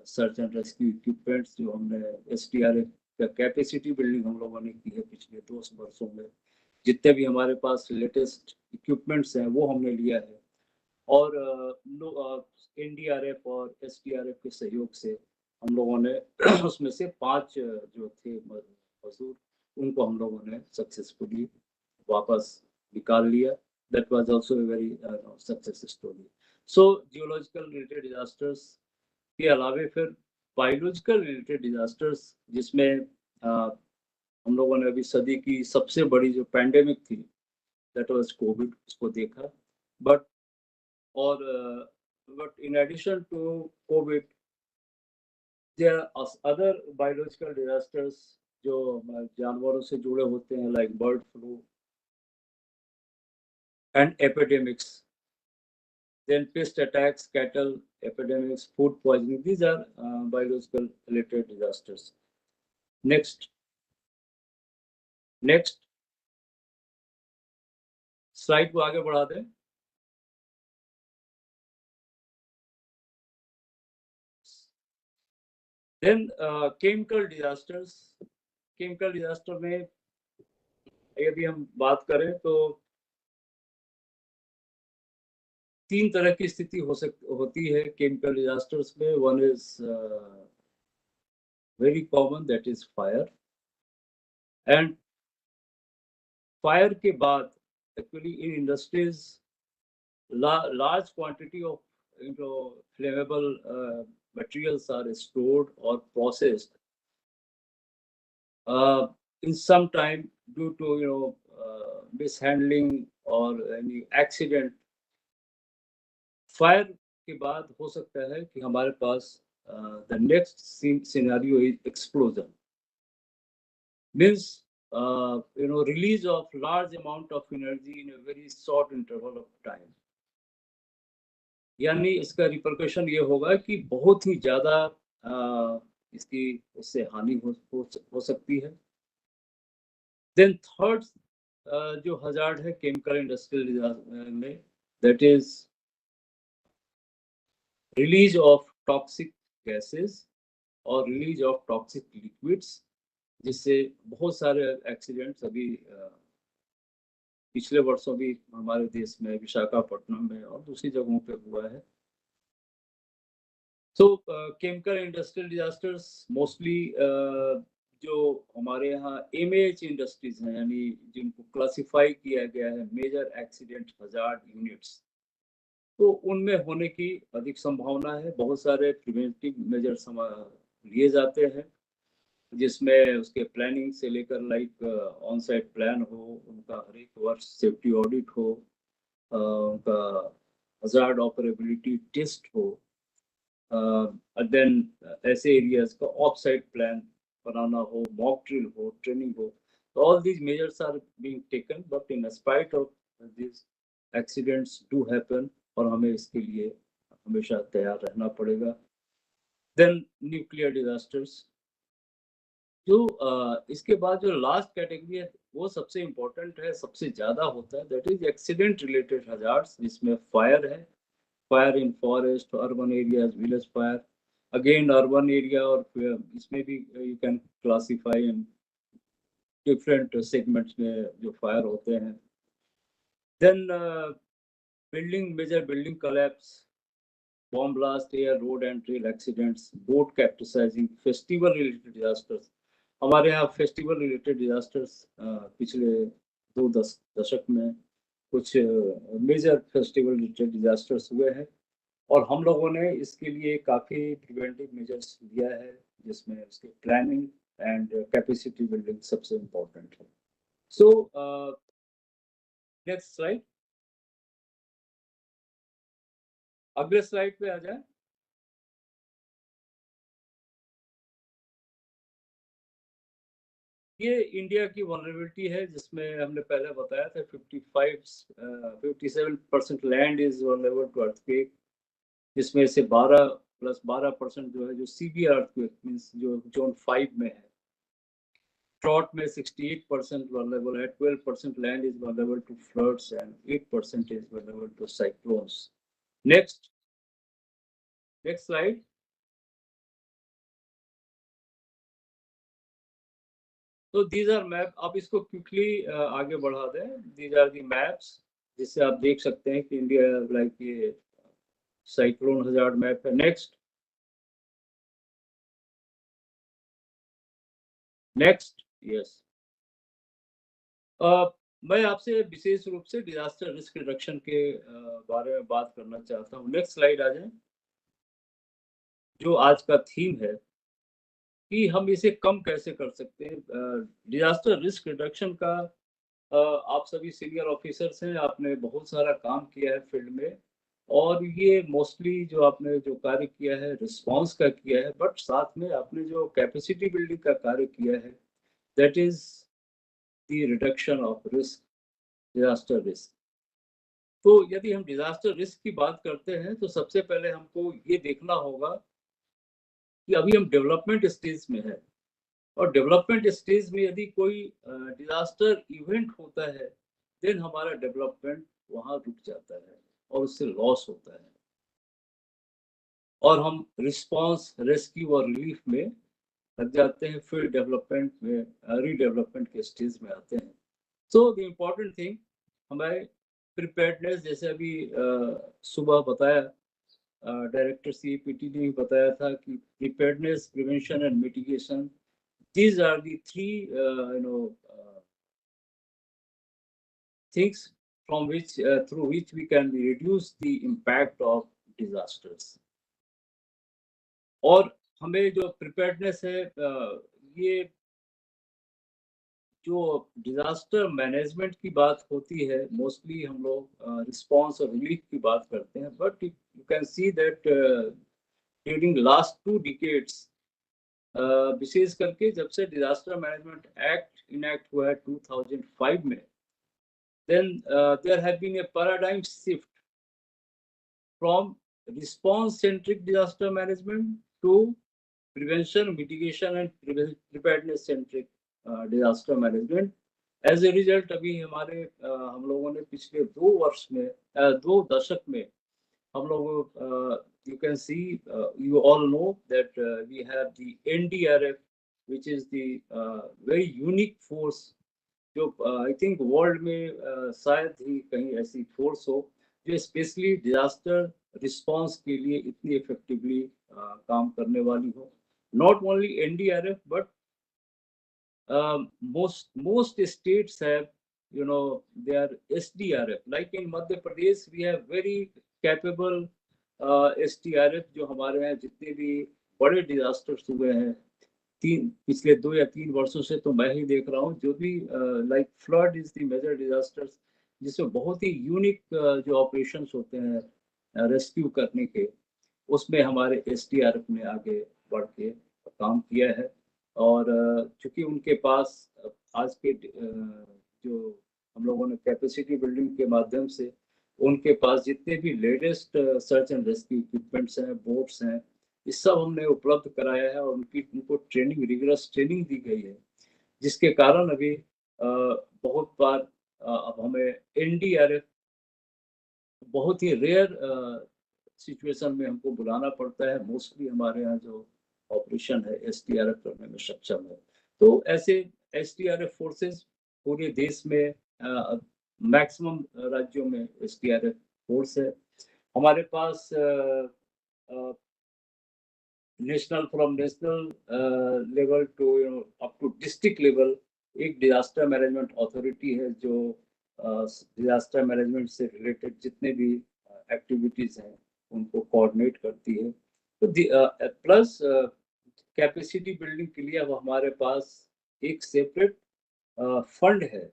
search and rescue equipments, जो हमने एसडीआरएफ का कैपेसिटी बिल्डिंग हम लोगों ने की है पिछले 2 वर्षों में, जितने भी हमारे पास लेटेस्ट इक्विपमेंट्स हैं वो हमने लिया है। और एनडीआरएफ और एसडीआरएफ के सहयोग से हम लोगों ने उसमें से 5 जो थे मजदूर, उनको हम लोगों ने सक्सेसफुली वापस निकाल लिया। That was also a very success story. So geological related disasters के अलावे फिर बायोलॉजिकल रिलेटेड डिजास्टर्स, जिसमें हम लोगों ने अभी सदी की सबसे बड़ी जो पैंडेमिक थी, दैट वाज कोविड, उसको देखा। But in addition to COVID, there are other biological disasters जो जानवरों से जुड़े होते हैं, like bird flu and epidemics. Then pest attacks, cattle epidemics, food poisoning. These are biological related disasters. Next. Slide को आगे बढ़ा दें। Then chemical disasters. Chemical disaster में यदि हम बात करें तो 3 तरह की स्थिति होती है केमिकल डिजास्टर्स में। One is very common, that is fire. And fire के बाद actually in industries large quantity of flammable materials are stored or processed in some time due to mishandling or any accident. Fire के बाद हो सकता है कि हमारे पास the next scenario is explosion. Means release of large amount of energy in a very short interval of time. यानी इसका repercussion ये होगा कि बहुत ही ज्यादा इससे हानि हो सकती है। देन थर्ड जो हजार्ड है केमिकल इंडस्ट्रियल में, that is release of toxic gases और रिलीज ऑफ टॉक्सिक लिक्विड्स, जिससे बहुत सारे एक्सीडेंट्स अभी पिछले वर्षों भी हमारे देश में विशाखापट्टनम में और दूसरी जगहों पे हुआ है। So chemical industrial disasters mostly जो हमारे यहाँ MAH इंडस्ट्रीज हैं, यानी जिनको क्लासिफाई किया गया है मेजर एक्सीडेंट हजार्ड यूनिट्स, तो उनमें होने की अधिक संभावना है। बहुत सारे प्रिवेंटिव मेजर्स लिए जाते हैं, जिसमें उसके प्लानिंग से लेकर लाइक ऑन साइट प्लान हो, उनका हर एक वर्ष सेफ्टी ऑडिट हो, उनका हजार्ड ऑपरेबिलिटी टेस्ट हो, देन ऐसे एरियाज का ऑफ साइट प्लान बनाना हो, मॉक ड्रिल हो, ट्रेनिंग हो। तो all these measures are being taken, but in spite of this accidents do happen और हमें इसके लिए हमेशा तैयार रहना पड़ेगा। देन न्यूक्लियर डिजास्टर्स, जो इसके बाद जो लास्ट कैटेगरी है वो सबसे इम्पोर्टेंट है, सबसे ज्यादा होता है, that is accident related hazards, जिसमें फायर है, fire in forest, urban areas, village fire. Again urban area और इसमें भी you can classify in different segments में जो फायर होते हैं। Then major building collapse, bomb blast, air, road and rail accidents, boat capsizing, festival related disasters. हमारे यहाँ festival related disasters पिछले 2 दशक में कुछ मेजर फेस्टिवल रिलेटेड डिजास्टर्स हुए हैं और हम लोगों ने इसके लिए काफी प्रिवेंटिव मेजर्स लिया है, जिसमें उसके प्लानिंग एंड कैपेसिटी बिल्डिंग सबसे इम्पोर्टेंट है। सो नेक्स्ट स्लाइड, अगले स्लाइड पे आ जाए। ये इंडिया की वनरेबिलिटी है, जिसमें हमने पहले बताया था 57% land is vulnerable to earthquake, जिसमें से 12% जो है जो सीवियर अर्थक्वेक मींस जो जोन 5 में है। ट्रॉट में 68% वनरेबल है, 12% land is vulnerable to floods and 8% is vulnerable to cyclones. Next slide. तो दीज आर मैप, आप इसको क्विकली आगे बढ़ा दें। दीज आर दी मैप्स, जिससे आप देख सकते हैं कि इंडिया लाइक ये साइक्लोन हजार्ड मैप है। Next yes. मैं आपसे विशेष रूप से डिजास्टर रिस्क रिडक्शन के बारे में बात करना चाहता हूँ। नेक्स्ट स्लाइड आ जाए। जो आज का थीम है कि हम इसे कम कैसे कर सकते हैं। डिजास्टर रिस्क रिडक्शन का आप सभी सीनियर ऑफिसर्स हैं, आपने बहुत सारा काम किया है फील्ड में, और ये मोस्टली जो आपने जो कार्य किया है रिस्पांस का किया है, बट साथ में आपने जो कैपेसिटी बिल्डिंग का कार्य किया है, that is the reduction of risk, disaster risk. तो यदि हम डिजास्टर रिस्क की बात करते हैं तो सबसे पहले हमको ये देखना होगा कि अभी हम डेवलपमेंट स्टेज में है, और डेवलपमेंट स्टेज में यदि कोई डिजास्टर इवेंट होता है देन हमारा डेवलपमेंट वहाँ रुक जाता है और उससे लॉस होता है और हम रिस्पांस, रेस्क्यू और रिलीफ में लग जाते हैं, फिर डेवलपमेंट में, रीडेवलपमेंट के स्टेज में आते हैं। सो द इम्पोर्टेंट थिंग हमारे प्रिपेयर्डनेस, जैसे अभी सुबह बताया डायरेक्टर सीपीटी ने भी बताया था कि preparedness, prevention and mitigation, these are the three things from which through which we can reduce the impact of disasters. और हमें जो प्रिपेयर्डनेस है, ये जो डिजास्टर मैनेजमेंट की बात होती है, मोस्टली हम लोग रिस्पांस और रिलीफ की बात करते हैं, but you can see that during last 2 decades, विशेष करके जब से डिजास्टर मैनेजमेंट एक्ट इनैक्ट हुआ है 2005 में, then there have been a paradigm shift from response centric disaster management to prevention, mitigation and preparedness centric disaster management. As a result, अभी हमारे हम लोगों ने पिछले 2 वर्ष में, 2 दशक में हम लोग, you can see, you all know that we have the NDRF, which is the very unique force, जो आई थिंक वर्ल्ड में शायद ही कहीं ऐसी फोर्स हो जो स्पेशली डिजास्टर रिस्पांस के लिए इतनी इफेक्टिवली काम करने वाली हो. Not only NDRF but most states have, they are SDRF. Like in Madhya Pradesh, we have very capable SDRF, जो हमारे यहाँ जितने भी बड़े डिजास्टर्स हुए हैं पिछले 2 या 3 वर्षों से, तो मैं ही देख रहा हूँ, जो भी like flood is the major disasters, जिसमें बहुत ही यूनिक जो ऑपरेशंस होते हैं रेस्क्यू करने के, उसमें हमारे एसडीआरएफ ने आगे बढ़ के काम किया है. और चूंकि उनके पास आज के जो हम लोगों ने कैपेसिटी बिल्डिंग के माध्यम से उनके पास जितने भी latest search and rescue equipments हैं, बोट्स हैं, ये सब हमने उपलब्ध कराया है और उनको ट्रेनिंग, रिगरस ट्रेनिंग दी गई है, जिसके कारण अभी बहुत बार अब हमें एनडीआरएफ बहुत ही रेयर सिचुएशन में हमको बुलाना पड़ता है. मोस्टली हमारे यहाँ जो ऑपरेशन है एसडीआरएफ करने में सक्षम है. तो ऐसे एसडीआरएफ फोर्सेस पूरे देश में, मैक्सिमम राज्यों में एसडीआरएफ फोर्स है. हमारे पास national, from national level to up to district level एक डिजास्टर मैनेजमेंट अथॉरिटी है, जो डिजास्टर मैनेजमेंट से रिलेटेड जितने भी एक्टिविटीज हैं उनको कोऑर्डिनेट करती है. तो प्लस कैपेसिटी बिल्डिंग के लिए अब हमारे पास एक सेपरेट फंड है,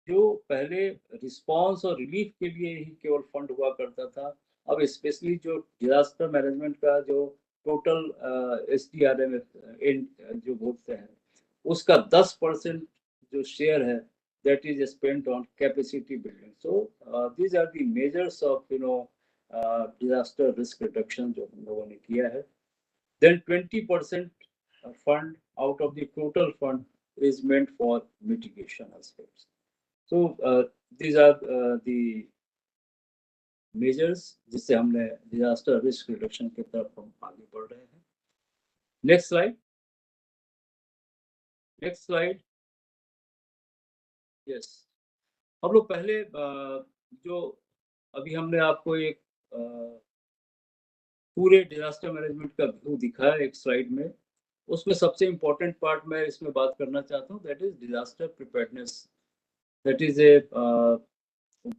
जो पहले रिस्पांस और रिलीफ के लिए ही केवल फंड हुआ करता था. अब स्पेशली जो डिजास्टर मैनेजमेंट का जो टोटल एसडीआरएम जो बोलते हैं, उसका 10% जो शेयर है, that is spent on capacity building. So these are the measures of disaster risk reduction जो हम लोगों ने किया है. Then 20% fund out of the total fund is meant for mitigation aspects. So these are the measures जिससे हमने disaster risk reduction की तरफ हम आगे बढ़ रहे हैं. Next slide. Next slide. Yes. हम लोग पहले जो अभी हमने आपको एक पूरे डिजास्टर मैनेजमेंट का व्यू दिखाया एक स्लाइड में, उसमें सबसे इम्पोर्टेंट पार्ट मैं इसमें बात करना चाहता हूँ, that is disaster preparedness. That is a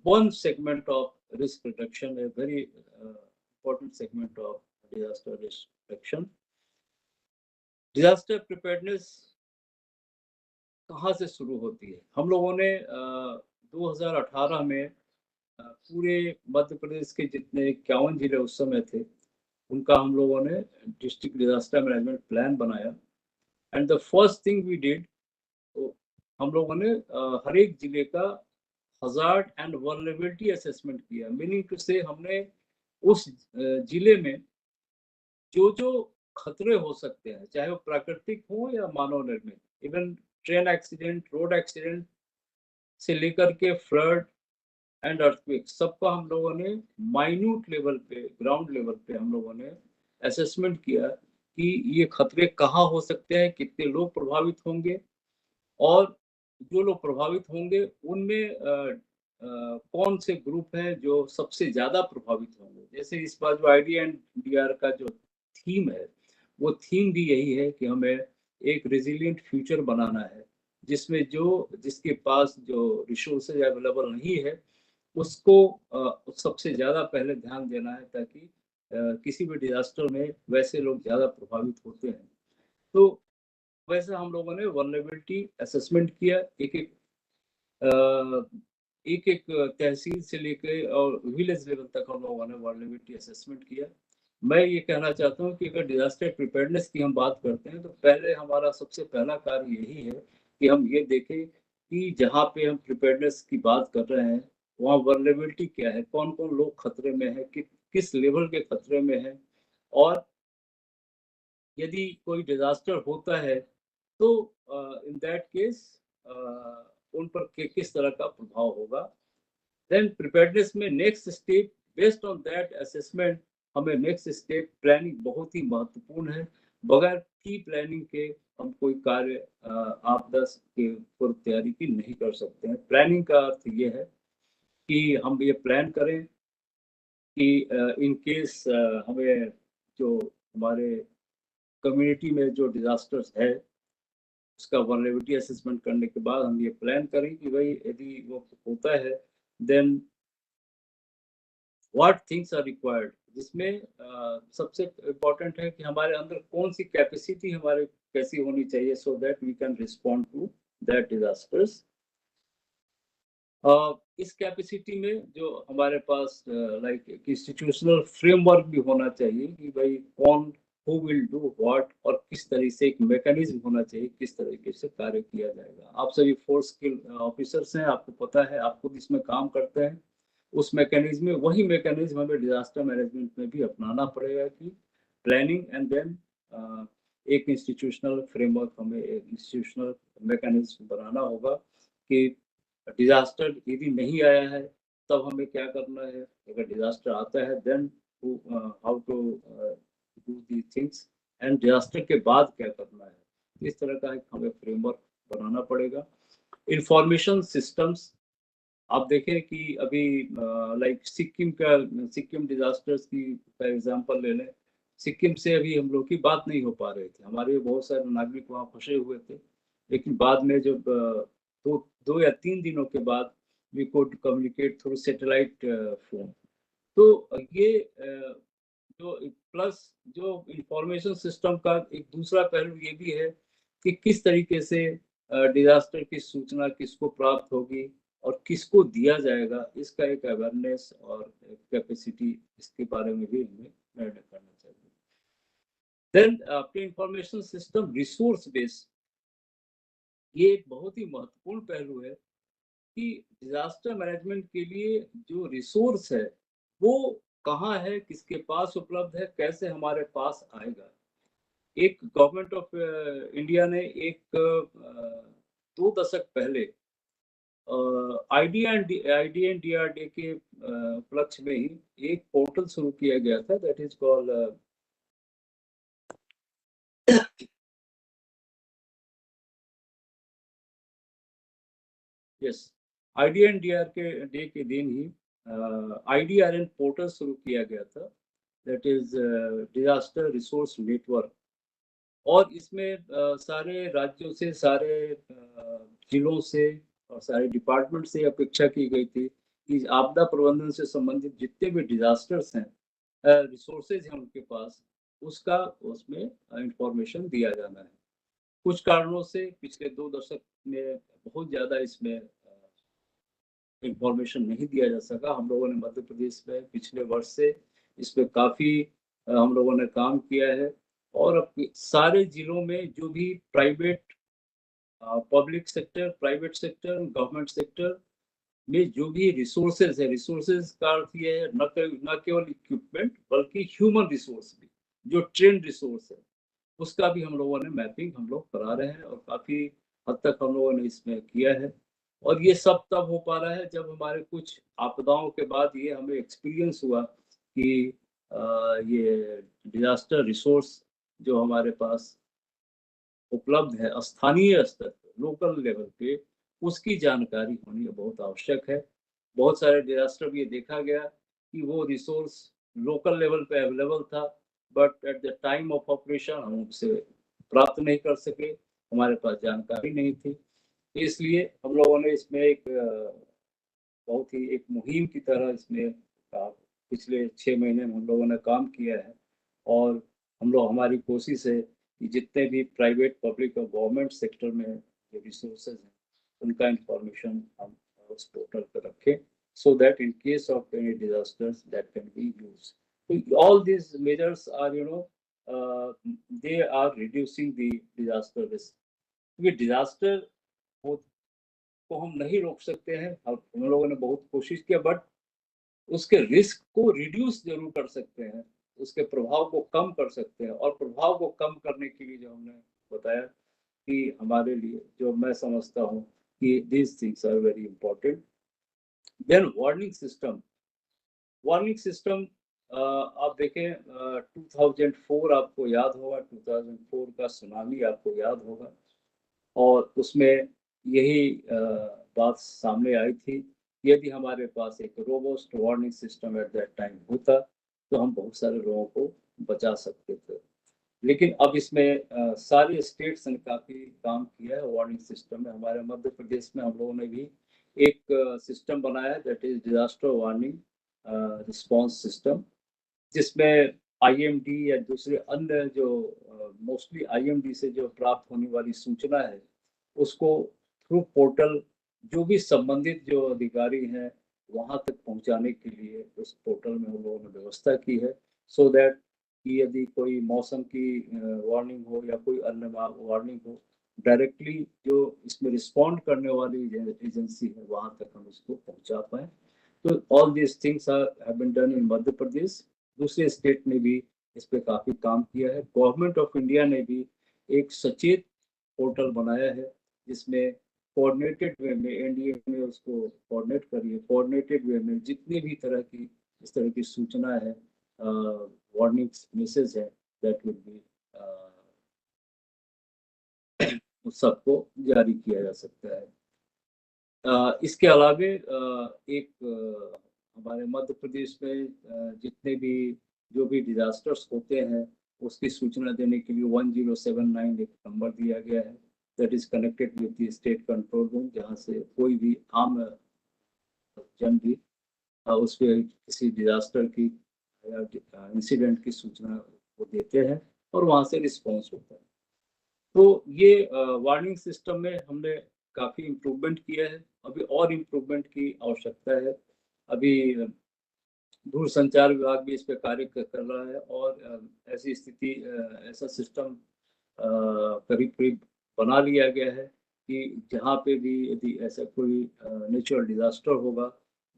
one segment of risk reduction, a very important segment of disaster risk reduction. Disaster preparedness कहाँ से शुरू होती है? हम लोगों ने 2018 में पूरे मध्य प्रदेश के जितने 51 जिले उस समय थे, उनका हम लोगों ने डिस्ट्रिक्ट डिजास्टर मैनेजमेंट प्लान बनाया. And the first thing we did, हम लोगों ने हर एक जिले का हजार्ड एंड वल्नरेबिलिटी असेसमेंट किया. मीनिंग टू से हमने उस जिले में जो खतरे हो सकते हैं, चाहे वो प्राकृतिक हो या मानव निर्मित, even train accident, road accident, से लेकर के फ्लड एंड अर्थक्वेक सबका हम लोगों ने माइन्यूट लेवल पे, ग्राउंड लेवल पे हम लोगों ने असेसमेंट किया कि ये खतरे कहाँ हो सकते हैं, कितने लोग प्रभावित होंगे, और जो लोग प्रभावित होंगे उनमें कौन से ग्रुप हैं जो सबसे ज्यादा प्रभावित होंगे। जैसे इस बार जो IDR का जो थीम है, वो थीम भी यही है कि हमें एक रेजिलिएंट फ्यूचर बनाना है, जिसमें जिसके पास जो रिसोर्सेज अवेलेबल नहीं है उसको सबसे ज्यादा पहले ध्यान देना है, ताकि किसी भी डिजास्टर में वैसे लोग ज्यादा प्रभावित होते हैं। तो वैसे हम लोगों ने वल्नरेबिलिटी असेसमेंट किया, एक एक तहसील से लेकर और विलेज लेवल तक हम लोगों ने वल्नरेबिलिटी असेसमेंट किया। मैं ये कहना चाहता हूँ कि अगर डिजास्टर प्रिपेयर्डनेस की हम बात करते हैं तो पहले हमारा सबसे पहला कार्य यही है कि हम ये देखें कि जहाँ पे हम प्रिपेयर्डनेस की बात कर रहे हैं वहाँ वल्नरेबिलिटी क्या है, कौन कौन लोग खतरे में है, किस लेवल के खतरे में है, और यदि कोई डिजास्टर होता है तो इन दैट केस उन पर किस तरह का प्रभाव होगा। देन प्रिपेयर्डनेस में next step, based on that assessment हमें नेक्स्ट स्टेप प्लानिंग बहुत ही महत्वपूर्ण है। बगैर की प्लानिंग के हम कोई कार्य आपदा के पूर्व तैयारी की नहीं कर सकते हैं। प्लानिंग का अर्थ ये है कि हम ये प्लान करें कि इन केस हमें जो हमारे कम्युनिटी में जो डिजास्टर्स है उसका वल्नरेबिलिटी असेसमेंट करने के बाद हम ये प्लान करें कि भाई यदि वो होता है then what things are required, जिसमें सबसे इम्पोर्टेंट है कि हमारे अंदर कौन सी कैपेसिटी हमारे कैसी होनी चाहिए so that we can respond to that disasters. इस कैपेसिटी में जो हमारे पास लाइक इंस्टीट्यूशनल फ्रेमवर्क भी होना चाहिए कि भाई कौन हु विल डू व्हाट, और किस तरह से एक मैकेनिज्म होना चाहिए किस तरीके से कार्य किया जाएगा। आप सभी फोर्स के ऑफिसर्स हैं, आपको पता है, आप खुद इसमें काम करते हैं। उस मैकेनिज्म में वही मैकेनिज्म हमें डिजास्टर मैनेजमेंट में भी अपनाना पड़ेगा कि प्लानिंग एंड देन एक इंस्टीट्यूशनल फ्रेमवर्क, हमें एक इंस्टीट्यूशनल मैकेनिज्म बनाना होगा कि डिजास्टर यदि नहीं आया है तब हमें क्या करना है, अगर डिजास्टर आता है then how to do the things, and disaster के बाद क्या करना है। इस तरह का एक हमें फ्रेमवर्क बनाना पड़ेगा। इंफॉर्मेशन सिस्टम्स, आप देखें कि अभी लाइक सिक्किम डिजास्टर्स की का एग्जांपल ले लें। सिक्किम से अभी हम लोग की बात नहीं हो पा रहे थे, हमारे बहुत सारे नागरिक वहाँ फंसे हुए थे, लेकिन बाद में जब दो या 3 दिनों के बाद we could communicate through satellite phone. तो ये जो प्लस जो इंफॉर्मेशन सिस्टम का एक दूसरा पहलू ये भी है कि किस तरीके से डिजास्टर की सूचना किसको प्राप्त होगी और किसको दिया जाएगा, इसका एक अवेयरनेस और कैपेसिटी, इसके बारे में भी हमें निर्णय करना चाहिए। देन आपके इंफॉर्मेशन सिस्टम रिसोर्स बेस्ड, ये एक बहुत ही महत्वपूर्ण पहलू है कि डिजास्टर मैनेजमेंट के लिए जो रिसोर्स है वो कहाँ है, किसके पास उपलब्ध है, कैसे हमारे पास आएगा। एक गवर्नमेंट ऑफ इंडिया ने एक 2 दशक पहले IDR&D के उपलक्ष्य में ही एक पोर्टल शुरू किया गया था, that is called yes, IDR&D के दिन ही IDRN पोर्टल शुरू किया गया था, that is disaster resource network. और इसमें सारे राज्यों से, सारे जिलों से और सारे डिपार्टमेंट से अपेक्षा की गई थी कि आपदा प्रबंधन से संबंधित जितने भी डिजास्टर्स हैं, रिसोर्सेज हैं उनके पास, उसका उसमें इंफॉर्मेशन दिया जाना है। कुछ कारणों से पिछले 2 दशक में बहुत ज़्यादा इसमें इंफॉर्मेशन नहीं दिया जा सका। हम लोगों ने मध्य प्रदेश में पिछले वर्ष से इस पे काफ़ी हम लोगों ने काम किया है, और अब सारे जिलों में जो भी private, public sector, private sector, government sector में जो भी रिसोर्सेज है, रिसोर्सेज का अर्थ ये है न केवल इक्विपमेंट बल्कि ह्यूमन रिसोर्स भी, जो ट्रेंड रिसोर्स है उसका भी हम लोगों ने मैपिंग हम लोग करा रहे हैं, और काफ़ी हद तक हम लोगों ने इसमें किया है। और ये सब तब हो पा रहा है जब हमारे कुछ आपदाओं के बाद ये हमें एक्सपीरियंस हुआ कि ये डिजास्टर रिसोर्स जो हमारे पास उपलब्ध है स्थानीय स्तर पर, लोकल लेवल पे, उसकी जानकारी होनी बहुत आवश्यक है। बहुत सारे डिजास्टर में ये देखा गया कि वो रिसोर्स लोकल लेवल पे अवेलेबल था, but at the time of operation हम उसे प्राप्त नहीं कर सके, हमारे पास जानकारी नहीं थी। इसलिए हम लोगों ने इसमें एक बहुत ही एक मुहिम की तरह इसमें पिछले 6 महीने में हम लोगों ने काम किया है। और हमारी कोशिश है कि जितने भी प्राइवेट, पब्लिक और गवर्नमेंट सेक्टर में जो रिसोर्सेज हैं, उनका इंफॉर्मेशन हम उस पोर्टल पर रखें, so that in case of any disasters that can be used. So all these measures are, they are reducing the disaster risk. क्योंकि डिजास्टर को हम नहीं रोक सकते हैं, हम लोगों ने बहुत कोशिश किया, बट उसके रिस्क को रिड्यूस जरूर कर सकते हैं, उसके प्रभाव को कम कर सकते हैं। और प्रभाव को कम करने के लिए जो हमने बताया कि हमारे लिए जो मैं समझता हूँ कि these things are very important. Then warning system आप देखें 2004 आपको याद होगा, 2004 का सुनामी आपको याद होगा, और उसमें यही बात सामने आई थी। यदि हमारे पास एक robust warning system at that time होता तो हम बहुत सारे लोगों को बचा सकते थे। लेकिन अब इसमें सारे स्टेट्स ने काफ़ी काम किया है वार्निंग सिस्टम में। हमारे मध्य प्रदेश में हम लोगों ने भी एक सिस्टम बनाया है, that is disaster warning response system, जिसमें आईएमडी या दूसरे अन्य जो मोस्टली आईएमडी से जो प्राप्त होने वाली सूचना है, उसको थ्रू पोर्टल जो भी संबंधित जो अधिकारी हैं वहां तक पहुंचाने के लिए उस पोर्टल में हम लोगों ने व्यवस्था की है, सो दैट कि यदि कोई मौसम की वार्निंग हो या कोई अन्य वार्निंग हो, डायरेक्टली जो इसमें रिस्पॉन्ड करने वाली एजेंसी है वहां तक हम इसको पहुंचा पाए। तो all this things have been done in Madhya Pradesh. दूसरे स्टेट ने भी इस पे काफी काम किया है। गवर्नमेंट ऑफ इंडिया ने भी एक सचेत पोर्टल बनाया है, जिसमें कोऑर्डिनेटेड वे में एनडीए ने उसको कोऑर्डिनेट करी है। कोऑर्डिनेटेड वे में जितनी भी तरह की इस तरह की सूचना है, वार्निंग मैसेज है, दैट विल बी सबको जारी किया जा सकता है। इसके अलावे एक हमारे मध्य प्रदेश में जितने भी जो भी डिजास्टर्स होते हैं उसकी सूचना देने के लिए 1079 एक नंबर दिया गया है, that is connected with the state control room, जहां से कोई भी आम जन भी उस पर किसी डिजास्टर की या इंसिडेंट की सूचना वो देते हैं और वहां से रिस्पॉन्स होता है। तो ये वार्निंग सिस्टम में हमने काफ़ी इम्प्रूवमेंट किया है, अभी और इम्प्रूवमेंट की आवश्यकता है। अभी दूरसंचार विभाग भी इस पे कार्य कर रहा है, और ऐसी स्थिति ऐसा सिस्टम करीब करीब बना लिया गया है कि जहाँ पे भी यदि ऐसा कोई नेचुरल डिजास्टर होगा,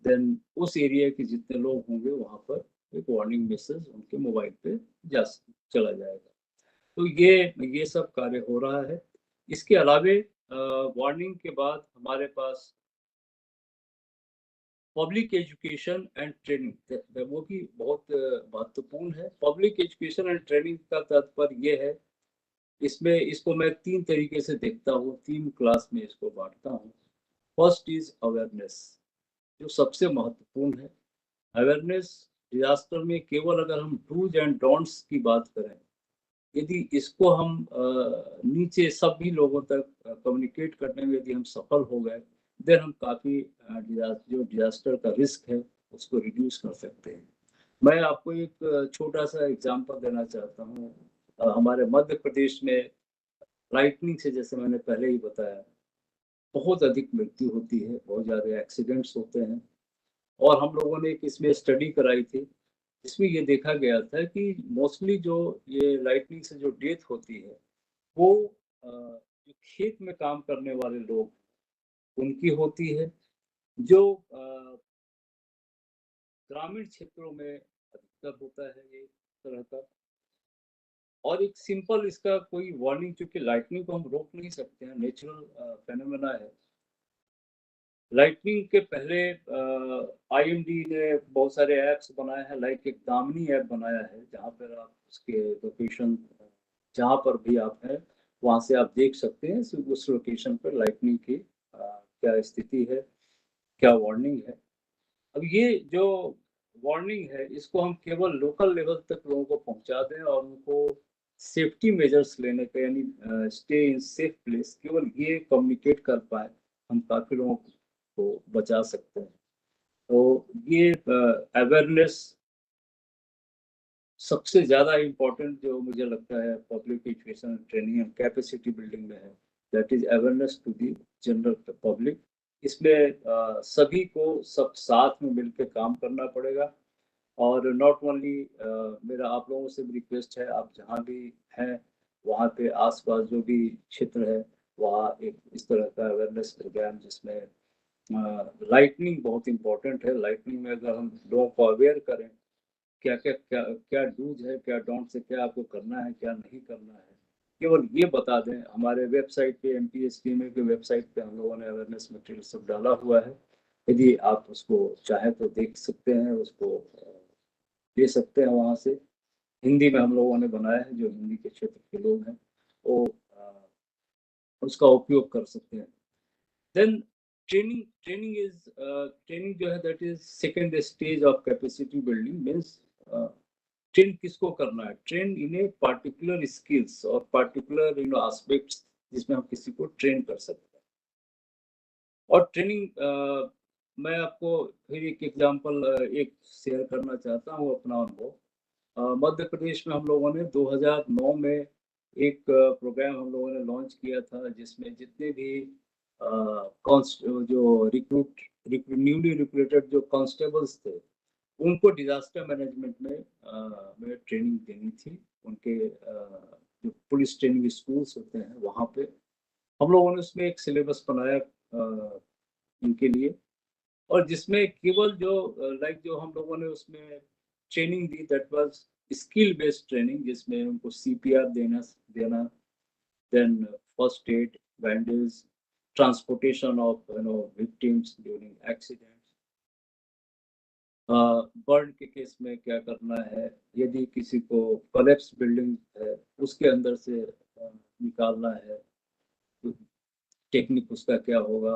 देन उस एरिया के जितने लोग होंगे वहाँ पर एक वार्निंग मैसेज उनके मोबाइल पे चला जाएगा। तो ये सब कार्य हो रहा है। इसके अलावे वार्निंग के बाद हमारे पास पब्लिक एजुकेशन एंड ट्रेनिंग वो भी बहुत महत्वपूर्ण है। पब्लिक एजुकेशन एंड ट्रेनिंग का तात्पर्य ये है, इसमें इसको मैं 3 तरीके से देखता हूँ, 3 क्लास में इसको बांटता हूँ। फर्स्ट इज अवेयरनेस, जो सबसे महत्वपूर्ण है। अवेयरनेस डिजास्टर में केवल अगर हम डूज एंड डोंट्स की बात करें, यदि इसको हम नीचे सभी लोगों तक कम्युनिकेट करने में यदि हम सफल हो गए, देन हम काफ़ी जो डिजास्टर का रिस्क है उसको रिड्यूस कर सकते हैं। मैं आपको एक छोटा सा एग्जांपल देना चाहता हूँ। हमारे मध्य प्रदेश में लाइटनिंग से, जैसे मैंने पहले ही बताया, बहुत अधिक मृत्यु होती है, बहुत ज़्यादा एक्सीडेंट्स होते हैं। और हम लोगों ने एक इसमें स्टडी कराई थी, इसमें ये देखा गया था कि मोस्टली जो ये लाइटनिंग से जो डेथ होती है वो जो खेत में काम करने वाले लोग उनकी होती है, जो ग्रामीण क्षेत्रों में अधिकतर होता है ये तरह का। और एक सिंपल इसका कोई वार्निंग, क्योंकि लाइटनिंग को हम रोक नहीं सकते हैं, नेचुरल फेनोमेना है, लाइटनिंग के पहले IMD ने बहुत सारे ऐप्स बनाए हैं, लाइक एक दामिनी ऐप बनाया है जहाँ पर आप उसके लोकेशन जहाँ पर भी आप हैं वहाँ से आप देख सकते हैं उस लोकेशन पर लाइटनिंग की क्या स्थिति है, क्या वार्निंग है। अब ये जो वार्निंग है इसको हम केवल लोकल लेवल तक लोगों को पहुंचा दें और उनको सेफ्टी मेजर्स लेने का, यानी स्टे इन सेफ प्लेस, केवल ये कम्युनिकेट कर पाए, हम काफी लोगों को बचा सकते हैं। तो ये अवेयरनेस सबसे ज्यादा इम्पोर्टेंट जो मुझे लगता है public education training and capacity building में है, that is awareness to the general public. इसमें सभी को सब साथ में मिलकर काम करना पड़ेगा। और नॉट ओनली मेरा आप लोगों से भी रिक्वेस्ट है, आप जहाँ भी हैं वहाँ पे आसपास जो भी क्षेत्र है वहाँ एक इस तरह का अवेयरनेस प्रोग्राम, जिसमें लाइटनिंग बहुत इम्पोर्टेंट है। लाइटनिंग में अगर हम लोगों को अवेयर करें क्या क्या क्या क्या डूज है, क्या डोंट है, क्या आपको करना है, क्या नहीं करना है, केवल ये बता दें। हमारे वेबसाइट पे MPSTMA के वेबसाइट पे हम लोगों ने अवेयरनेस मटेरियल सब डाला हुआ है। यदि आप उसको चाहे तो देख सकते हैं, उसको ले सकते हैं वहाँ से। हिंदी में हम लोगों ने बनाया है, जो हिंदी के क्षेत्र के लोग हैं वो उसका उपयोग कर सकते हैं। देन ट्रेनिंग जो है that is second stage of capacity building. Means train किसको करना है? Train in a particular skills और पार्टिकुलर एस्पेक्ट्स जिसमें हम किसी को ट्रेन कर सकते हैं। और ट्रेनिंग मैं आपको फिर एक एग्जांपल एक शेयर करना चाहता हूँ अपना अनुभव। मध्य प्रदेश में हम लोगों ने 2009 में एक प्रोग्राम हम लोगों ने लॉन्च किया था, जिसमें जितने भी जो न्यूली रिक्रूटेड जो कांस्टेबल्स थे उनको डिजास्टर मैनेजमेंट में ट्रेनिंग देनी थी। उनके जो पुलिस ट्रेनिंग स्कूल्स होते हैं वहाँ पे हम लोगों ने उसमें एक सिलेबस बनाया इनके लिए, और जिसमें केवल जो लाइक जो हम लोगों ने उसमें ट्रेनिंग दी that was skill based training, जिसमें उनको CPR देना, then first aid, bandage, transportation of victims during accident, burn के केस में क्या करना है, यदि किसी को कोलैप्स बिल्डिंग है उसके अंदर से निकालना है तो टेक्निक उसका क्या होगा,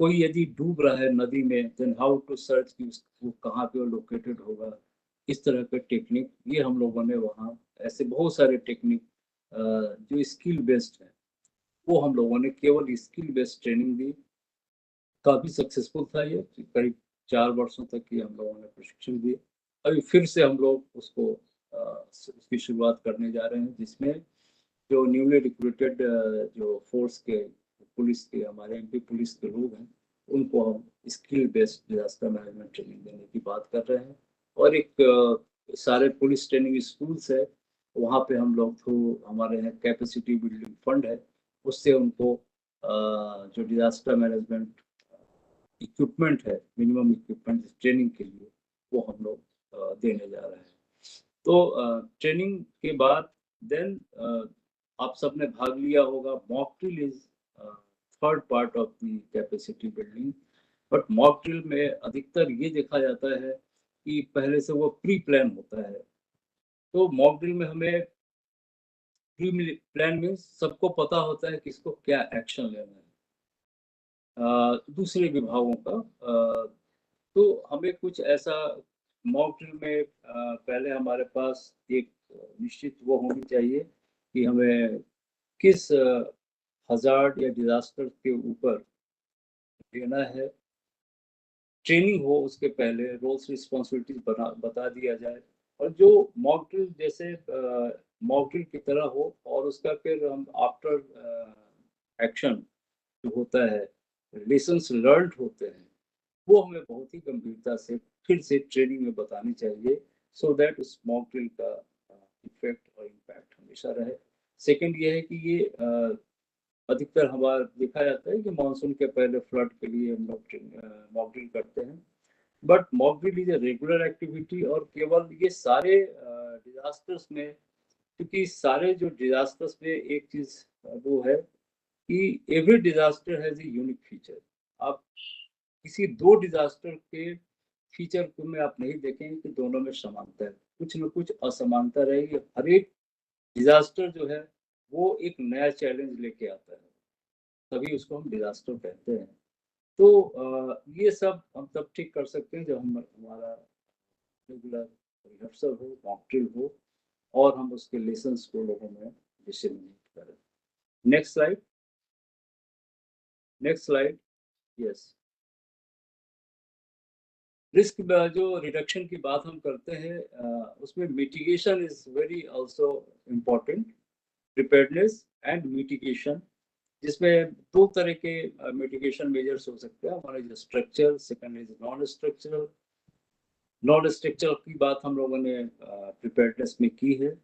कोई यदि डूब रहा है नदी में देन हाउ टू सर्च कि वो कहाँ पे लोकेटेड होगा। इस तरह के टेक्निक ये हम लोगों ने वहाँ, ऐसे बहुत सारे टेक्निक जो स्किल बेस्ड है वो हम लोगों ने केवल स्किल बेस्ड ट्रेनिंग दी। काफी सक्सेसफुल था ये, करीब 4 वर्षों तक की हम लोगों ने प्रशिक्षण दिए। अभी फिर से हम लोग उसको उसकी शुरुआत करने जा रहे हैं, जिसमें जो न्यूली रिक्रूटेड जो फोर्स के पुलिस के हमारे MP पुलिस के लोग हैं उनको हम skill based disaster management training देने की बात कर रहे हैं। और एक सारे पुलिस ट्रेनिंग स्कूल्स है वहाँ पे हम लोग थ्रू हमारे यहाँ कैपेसिटी बिल्डिंग फंड है उससे उनको जो डिजास्टर मैनेजमेंट इक्विपमेंट है, मिनिमम इक्विपमेंट ट्रेनिंग के लिए, वो हम लोग देने जा रहे हैं। तो ट्रेनिंग के बाद देन आप सबने भाग लिया होगा, mock drill is third part of the capacity building. But mock drill में अधिकतर ये देखा जाता है कि पहले से वो प्री प्लान होता है। तो मॉक ड्रिल में हमें प्री प्लान मीन्स सबको पता होता है किसको क्या एक्शन लेना है दूसरे विभागों का। तो हमें कुछ ऐसा मॉक ड्रिल में पहले हमारे पास एक निश्चित वो होनी चाहिए कि हमें किस हजार्ड या डिजास्टर के ऊपर देना है। ट्रेनिंग हो उसके पहले रोल्स रिस्पॉन्सिबिलिटीज बता दिया जाए, और जो मॉक ड्रिल जैसे मॉक ड्रिल की तरह हो, और उसका फिर हम आफ्टर एक्शन जो होता है लेसन्स लर्नड होते हैं वो हमें बहुत ही गंभीरता से फिर से ट्रेनिंग में बतानी चाहिए, सो दैट उस मॉक ड्रिल का इफेक्ट और इम्पैक्ट हमेशा रहे। सेकंड ये है कि ये अधिकतर हमारा देखा जाता है कि मानसून के पहले फ्लड के लिए हम लोग मॉक ड्रिल करते हैं। But mock drill is a regular activity, और केवल ये सारे डिजास्टर्स में, क्योंकि सारे जो डिजास्टर्स में एक चीज वो है कि every disaster has a unique feature. आप किसी दो डिजास्टर के फीचर को में आप नहीं देखेंगे कि दोनों में समानता है, कुछ न कुछ असमानता रहेगी। हर एक डिजास्टर जो है वो एक नया चैलेंज लेके आता है, तभी उसको हम डिजास्टर कहते हैं। तो ये सब हम तब ठीक कर सकते हैं जब हमारा रेगुलर रिहर्सल हो, मॉक ड्रिल हो और हम उसके लेसन्स को लोगों में डिसेमिनेट करें। Next slide, next slide, yes. Risk जो रिडक्शन की बात हम करते हैं उसमें mitigation is very also important, preparedness and mitigation, जिसमें दो तरह के मिटिगेशन मेजर्स हो सकते हैं। One is structural, second is non structural. Non structural की बात हम लोगों ने प्रिपेयर्डनेस में की है।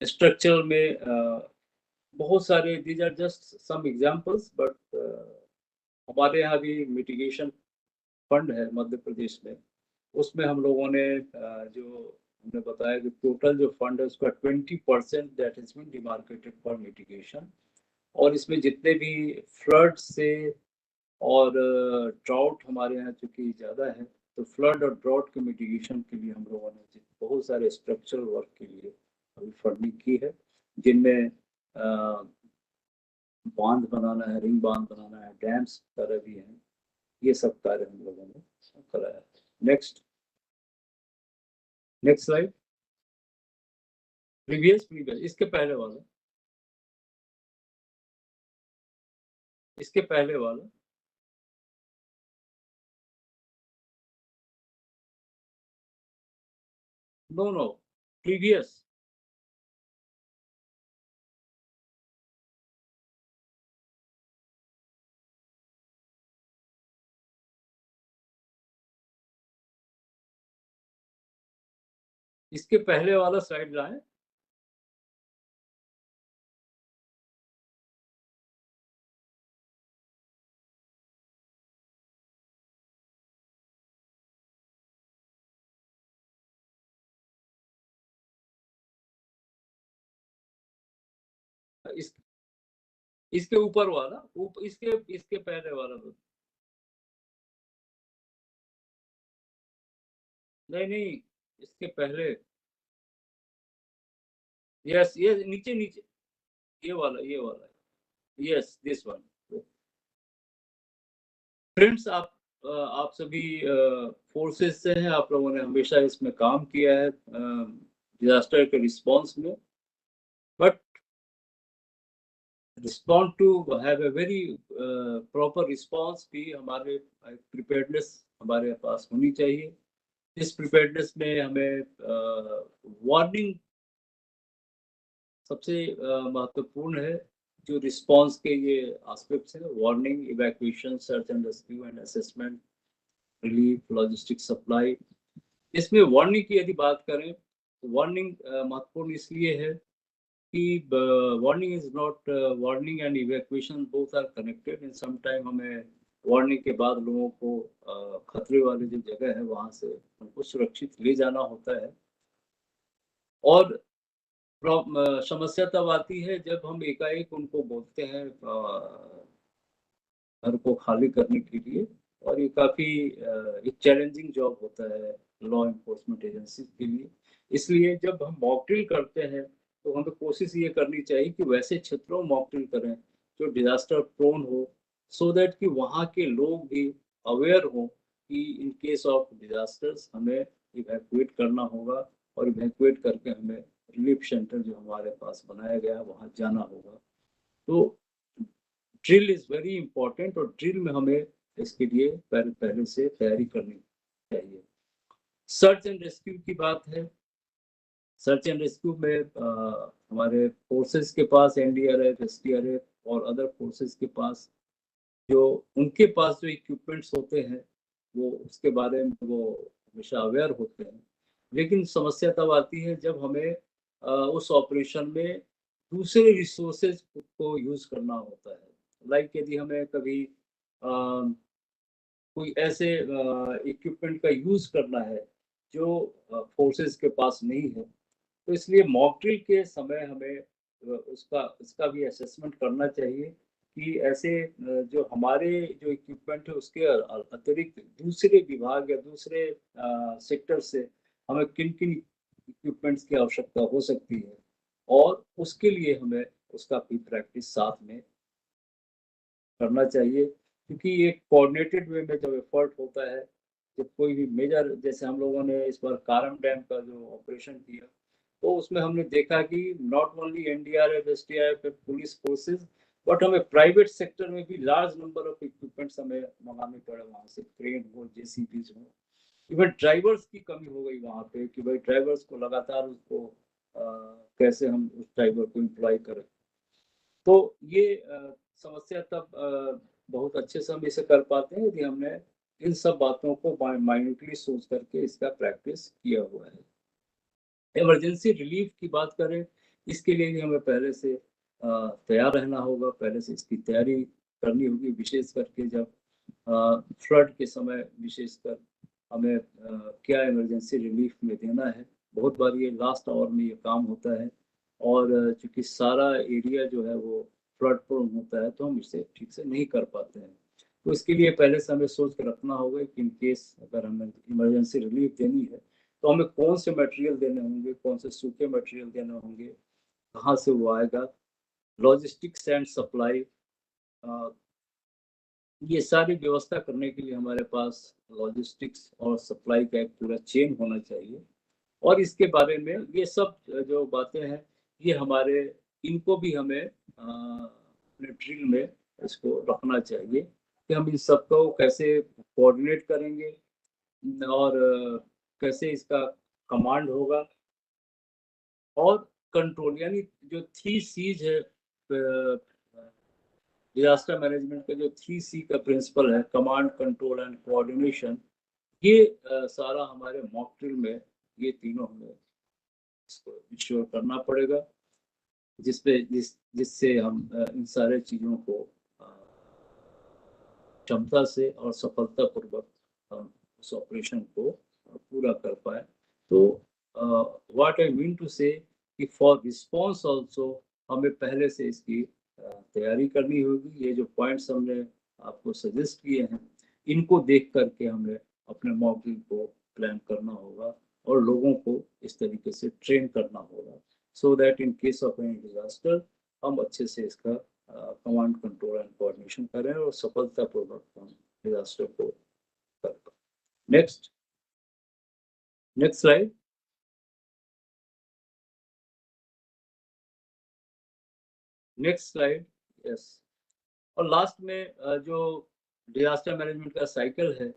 स्ट्रक्चरल में बहुत सारे, these are just some examples, but हमारे यहाँ भी मिटिगेशन फंड है मध्य प्रदेश में, उसमें हम लोगों ने जो हमने बताया कि टोटल जो फंड है उसका 20% that is been demarcated for mitigation. और इसमें जितने भी फ्लड से और ड्राउट हमारे यहाँ चूंकि ज़्यादा है, तो फ्लड और ड्राउट के मिटिगेशन के लिए हम लोगों ने बहुत सारे स्ट्रक्चरल वर्क के लिए अभी फंडिंग की है, जिनमें बांध बनाना है, रिंग बांध बनाना है, डैम्स तरह भी हैं, ये सब कार्य हम लोगों ने कराया। नेक्स्ट, नेक्स्ट स्लाइड, प्रीवियस इसके पहले वाला, इसके पहले वाला, नो नो, प्रीवियस, इसके पहले वाला स्लाइड लाएं। इस इसके ऊपर वाला, इसके इसके पहले वाला, नहीं नहीं, इसके पहले, यस ये नीचे नीचे, ये वाला, ये वाला, यस दिस वन। फ्रेंड्स, आप सभी फोर्सेस से हैं, आप लोगों ने हमेशा इसमें काम किया है डिजास्टर के रिस्पांस में, but respond to have a very proper response भी हमारे प्रिपेयर्डनेस हमारे पास होनी चाहिए। इस प्रिपेयर्डनेस में हमें वार्निंग सबसे महत्वपूर्ण है। जो रिस्पांस के ये एस्पेक्ट्स हैं, warning, evacuation, search and rescue and assessment, relief, logistic supply. इसमें वार्निंग की यदि बात करें तो वार्निंग महत्वपूर्ण इसलिए है कि warning is not, warning and evacuation both are connected. In some time हमें वार्निंग के बाद लोगों को खतरे वाली जो जगह है वहां से उनको सुरक्षित ले जाना होता है। और समस्या तब आती है जब हम एकाएक उनको बोलते हैं घर को खाली करने के लिए, और ये काफी एक चैलेंजिंग जॉब होता है लॉ एनफोर्समेंट एजेंसी के लिए। इसलिए जब हम मॉक ड्रिल करते हैं तो हमें कोशिश ये करनी चाहिए कि वैसे क्षेत्रों में मॉक ड्रिल करें जो डिजास्टर प्रोन हो, सो दैट कि वहाँ के लोग भी अवेयर हो कि इन केस ऑफ डिजास्टर्स हमें इवैक्यूएट करना होगा, और इवैक्यूएट करके हमें रिलीफ सेंटर जो हमारे पास बनाया गया है वहाँ जाना होगा। तो ड्रिल इज वेरी इंपॉर्टेंट, और ड्रिल में हमें इसके लिए पहले से तैयारी करनी चाहिए। सर्च एंड रेस्क्यू की बात है। सर्च एंड रेस्क्यू में हमारे फोर्सेस के पास एनडीआरएफ, एसडीआरएफ और अदर फोर्सेस के पास जो उनके पास जो इक्विपमेंट्स होते हैं वो उसके बारे में वो हमेशा अवेयर होते हैं। लेकिन समस्या तब आती है जब हमें उस ऑपरेशन में दूसरे रिसोर्सेज को यूज करना होता है। लाइक यदि हमें कभी कोई ऐसे इक्विपमेंट का यूज करना है जो फोर्सेस के पास नहीं है, तो इसलिए मॉक ड्रिल के समय हमें उसका भी असेसमेंट करना चाहिए कि ऐसे जो हमारे जो इक्विपमेंट है उसके अतिरिक्त दूसरे विभाग या दूसरे सेक्टर से हमें किन किन इक्विपमेंट्स की आवश्यकता हो सकती है, और उसके लिए हमें उसका भी प्रैक्टिस साथ में करना चाहिए, क्योंकि ये कोऑर्डिनेटेड वे में जब एफर्ट होता है, जब कोई भी मेजर, जैसे हम लोगों ने इस बार कारम डैम का जो ऑपरेशन किया, तो उसमें हमने देखा कि not only NDRF, SDRF, police forces, but हमें प्राइवेट सेक्टर में भी लार्ज नंबर ऑफ इक्विपमेंट्स हमें मंगाने पड़े, वहाँ से क्रेन हो, जेसीबीज हो, इवन ड्राइवर्स की कमी हो गई वहाँ पे कि भाई ड्राइवर्स को लगातार उसको कैसे हम उस ड्राइवर को एम्प्लॉय करें। तो ये समस्या तब बहुत अच्छे से हम इसे कर पाते हैं यदि हमने इन सब बातों को माइन्यूटली सोच करके इसका प्रैक्टिस किया हुआ है। इमरजेंसी रिलीफ की बात करें, इसके लिए भी हमें पहले से तैयार रहना होगा, पहले से इसकी तैयारी करनी होगी, विशेष करके जब फ्लड के समय विशेषकर हमें क्या इमरजेंसी रिलीफ में देना है। बहुत बार ये लास्ट आवर में ये काम होता है, और चूंकि सारा एरिया जो है वो फ्लड प्रोन होता है, तो हम इसे ठीक से नहीं कर पाते हैं। तो इसके लिए पहले से हमें सोच के रखना होगा कि इन केस अगर हमें इमरजेंसी रिलीफ देनी है, तो हमें कौन से मटेरियल देने होंगे, कौन से सूखे मटेरियल देने होंगे, कहाँ से वो आएगा, लॉजिस्टिक्स एंड सप्लाई, ये सारी व्यवस्था करने के लिए हमारे पास लॉजिस्टिक्स और सप्लाई का एक पूरा चेन होना चाहिए। और इसके बारे में ये सब जो बातें हैं, ये हमारे, इनको भी हमें अपने ड्रिल में इसको रखना चाहिए कि हम इन सबको कैसे कोऑर्डिनेट करेंगे, और कैसे इसका कमांड होगा, और कंट्रोल, यानी जो 3 सीज है डिजास्टर मैनेजमेंट का, जो 3 सी का प्रिंसिपल है, कमांड, कंट्रोल एंड कोऑर्डिनेशन, ये सारा हमारे मॉक ड्रिल में ये तीनों हमें इसको इंश्योर करना पड़ेगा, जिससे हम इन सारे चीज़ों को क्षमता से और सफलतापूर्वक हम उस ऑपरेशन को पूरा कर पाए। तो व्हाट आई मीन टू से कि फॉर रिस्पॉन्स ऑल्सो हमें पहले से इसकी तैयारी करनी होगी। ये जो पॉइंट्स हमने आपको सजेस्ट किए हैं, इनको देख करके हमें अपने मॉडल को प्लान करना होगा और लोगों को इस तरीके से ट्रेन करना होगा, so that in case of any disaster हम अच्छे से इसका कमांड, कंट्रोल एंड कोऑर्डिनेशन करें और सफलतापूर्वक हम डिजास्टर को कर पाए। Next slide. Next slide, yes. और लास्ट में जो डिजास्टर मैनेजमेंट का साइकिल है,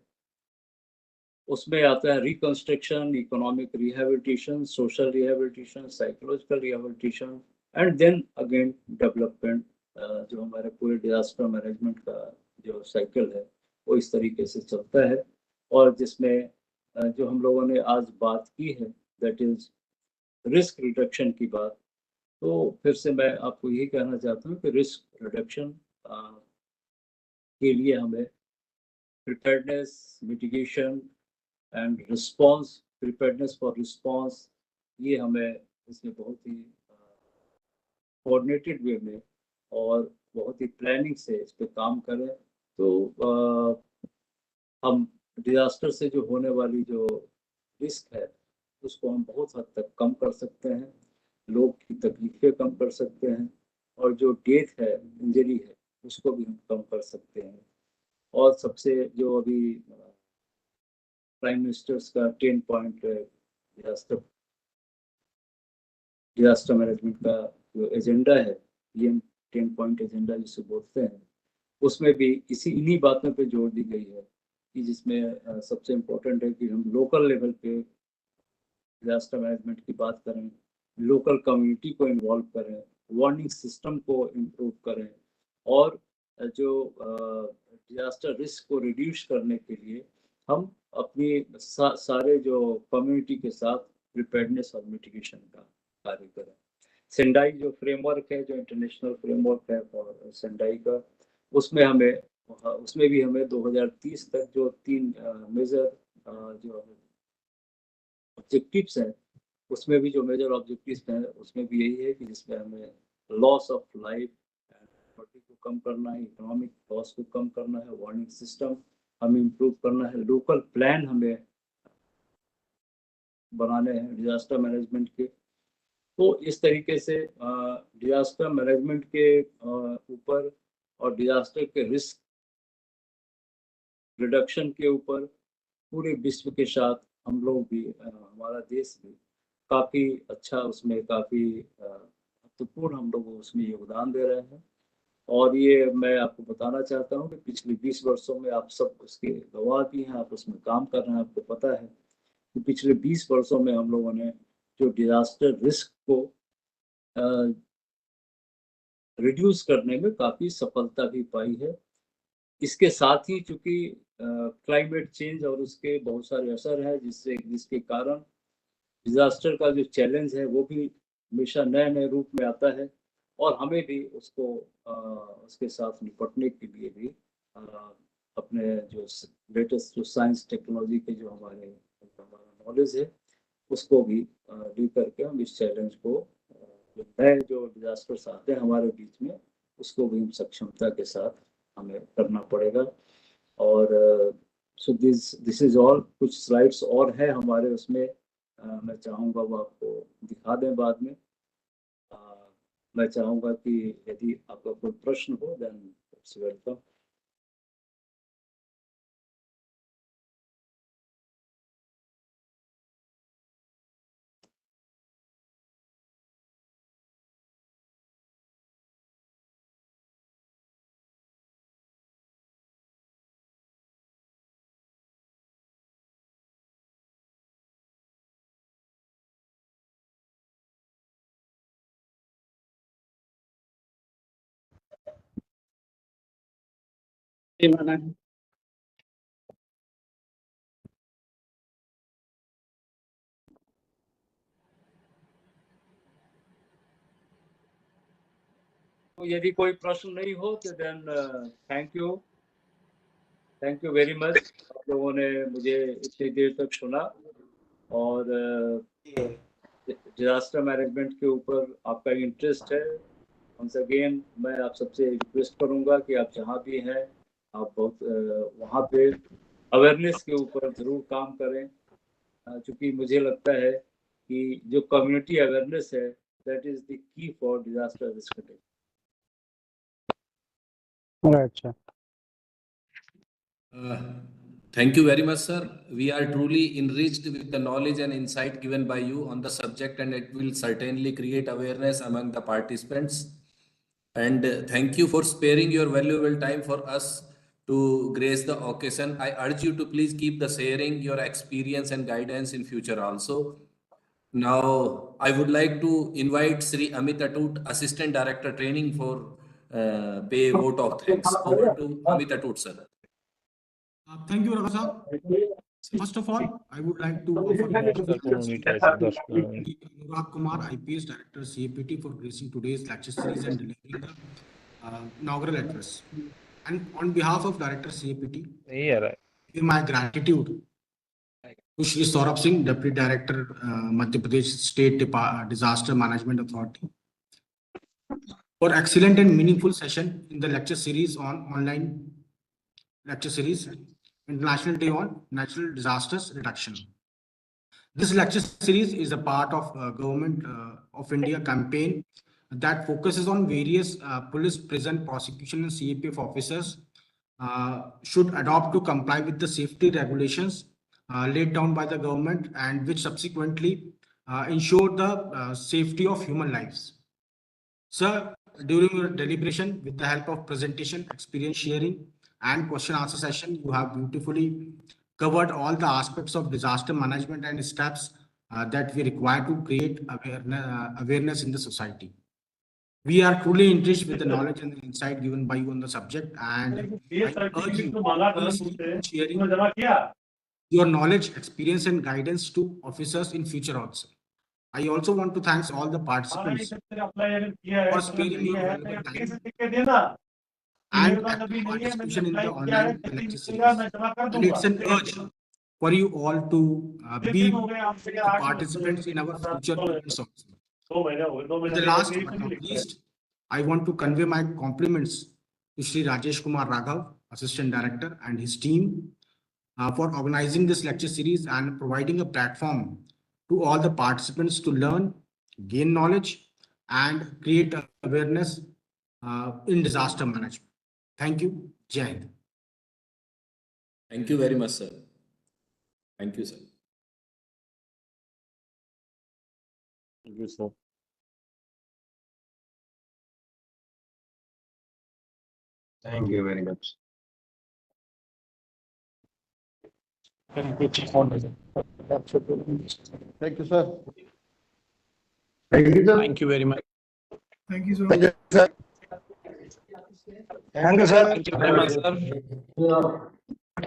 उसमें आता है reconstruction, economic rehabilitation, social rehabilitation, psychological rehabilitation, and then again development. जो हमारे पूरे डिजास्टर मैनेजमेंट का जो साइकिल है वो इस तरीके से चलता है, और जिसमें जो हम लोगों ने आज बात की है, दैट इज रिस्क रिडक्शन की बात। तो फिर से मैं आपको यही कहना चाहता हूँ कि रिस्क रिडक्शन के लिए हमें preparedness, mitigation and response, preparedness for response, ये हमें इसमें बहुत ही कोऑर्डिनेटेड वे में और बहुत ही प्लानिंग से इस पे काम करें, तो हम डिजास्टर से जो होने वाली जो रिस्क है उसको हम बहुत हद तक कम कर सकते हैं, लोग की तकलीफें कम कर सकते हैं, और जो डेथ है, इंजरी है, उसको भी हम कम कर सकते हैं। और सबसे जो अभी प्राइम मिनिस्टर्स का 10 पॉइंट डिजास्टर मैनेजमेंट का जो एजेंडा है, ये 10 पॉइंट एजेंडा जिसे बोलते हैं, उसमें भी इन्हीं बातों पे जोर दी गई है कि जिसमें सबसे इम्पोर्टेंट है कि हम लोकल लेवल पे डिजास्टर मैनेजमेंट की बात करें, लोकल कम्युनिटी को इन्वॉल्व करें, वार्निंग सिस्टम को इम्प्रूव करें, और जो डिजास्टर रिस्क को रिड्यूस करने के लिए हम अपनी सारे जो कम्युनिटी के साथ प्रिपेयर्डनेस और मिटिगेशन का कार्य करें। सेंडाई जो फ्रेमवर्क है, जो इंटरनेशनल फ्रेमवर्क है फॉर सेंडाई का, उसमें भी हमें 2030 तक जो 3 मेजर जो ऑब्जेक्टिव्स हैं, उसमें भी जो मेजर ऑब्जेक्टिव्स हैं उसमें भी यही है कि जिसमें हमें loss of life and property को कम करना है, इकोनॉमिक लॉस को कम करना है, वार्निंग सिस्टम हमें इम्प्रूव करना है, लोकल प्लान हमें बनाने हैं डिजास्टर मैनेजमेंट के। तो इस तरीके से डिजास्टर मैनेजमेंट के ऊपर और डिजास्टर के रिस्क रिडक्शन के ऊपर पूरे विश्व के साथ हम लोग भी, हमारा देश भी काफ़ी अच्छा, उसमें काफ़ी महत्वपूर्ण हम लोग उसमें योगदान दे रहे हैं। और ये मैं आपको बताना चाहता हूँ कि पिछले 20 वर्षों में आप सब उसके गवाह भी हैं, आप उसमें काम कर रहे हैं। आपको पता है कि पिछले 20 वर्षों में हम लोगों ने जो डिजास्टर रिस्क को रिड्यूस करने में काफ़ी सफलता भी पाई है। इसके साथ ही चूंकि क्लाइमेट चेंज और उसके बहुत सारे असर हैं, जिसके कारण डिजास्टर का जो चैलेंज है वो भी हमेशा नए नए रूप में आता है, और हमें भी उसके साथ निपटने के लिए भी अपने जो लेटेस्ट जो साइंस टेक्नोलॉजी के जो हमारा नॉलेज है उसको भी डी करके हम इस चैलेंज को, जो नए जो डिजास्टर्स आते हैं हमारे बीच में, उसको भी हम सक्षमता के साथ हमें करना पड़ेगा। और सो दिस इज ऑल। कुछ स्लाइड्स और है हमारे उसमें, मैं चाहूँगा वो आपको दिखा दें बाद में। मैं चाहूँगा कि यदि आपका कोई प्रश्न हो देन इट्स वेलकम। तो यदि कोई प्रश्न नहीं हो तो then thank you very much. आप लोगों ने मुझे इतनी देर तक सुना, और डिजास्टर मैनेजमेंट के ऊपर आपका इंटरेस्ट है। once again मैं आप सबसे रिक्वेस्ट करूंगा कि आप जहाँ भी हैं आप बहुत वहाँ पे अवेयरनेस के ऊपर ज़रूर काम करें, क्योंकि मुझे लगता है कि जो कम्युनिटी अवेयरनेस है that is the key for disaster risk taking. Right, sir. Thank you very much, sir. We are truly enriched with the knowledge and insight given by you on the subject, and it will certainly create awareness among the participants. And thank you for sparing your valuable time for us to grace the occasion. I urge you to please keep the sharing your experience and guidance in future also. Now, I would like to invite Sri Amit Atut, Assistant Director Training, for pay a vote of thanks. Over to Amit Atut, sir. Thank you, Raghav sir. First of all, I would like to offer Anurag Kumar, IPS Director, CAPT, for gracing today's lecture series and delivering the inaugural address. And on behalf of Director CAPT, give my gratitude to Shri Saurabh Singh, Deputy Director, Madhya Pradesh State Disaster Management Authority, for excellent and meaningful session in the lecture series on online lecture series, International Day on Natural Disasters Reduction. This lecture series is a part of Government of India campaign that focuses on various police, prison, prosecution, and CAPF officers should adopt to comply with the safety regulations laid down by the government, and which subsequently ensure the safety of human lives. Sir, during your deliberation, with the help of presentation, experience sharing, and question answer session, you have beautifully covered all the aspects of disaster management and steps that we require to create awareness in the society. We are truly enriched with the knowledge and the insight given by you on the subject, and I urge you to please keep sharing your knowledge, experience, and guidance to officers in future also. I also want to thank all the participants for sparing your valuable time and active participation in the online lecture series. And it's an urge for you all to be the participants in our future events also. And the last but not least, I want to convey my compliments to Shri Rajesh Kumar Raghav, Assistant Director, and his team for organizing this lecture series and providing a platform to all the participants to learn, gain knowledge, and create awareness in disaster management. Thank you. Jai Hind. Thank you very much, sir. Thank you, sir. Thank you, sir. Thank you very much. Thank you, sir. Thank you, sir. Thank you very much. Thank you, sir. Thank you, sir. Thank you, sir. Thank you very much, sir.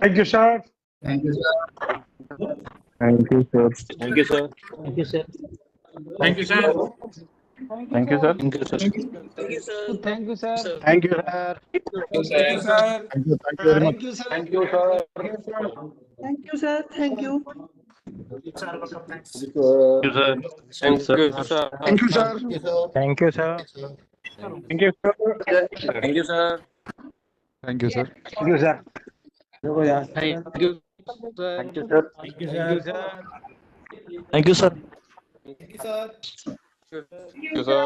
Thank you, sir. Thank you, sir. Thank you, sir. Thank you, sir. Thank you, sir. Thank you, sir. Thank you, sir. Thank you, sir. Thank you, sir. Thank you, sir. Thank you, sir. Thank you, sir. Thank you very much. Thank you, sir. Thank you, sir. Thank you, sir. Thank you. Thank you, sir. Thank you, sir. Thank you, sir. Thank you, sir. Thank you, sir. Thank you, sir. Thank you, sir. Thank you, sir. Thank you, sir. Thank you, sir. Thank you, sir. Thank you, sir. Thank you, sir.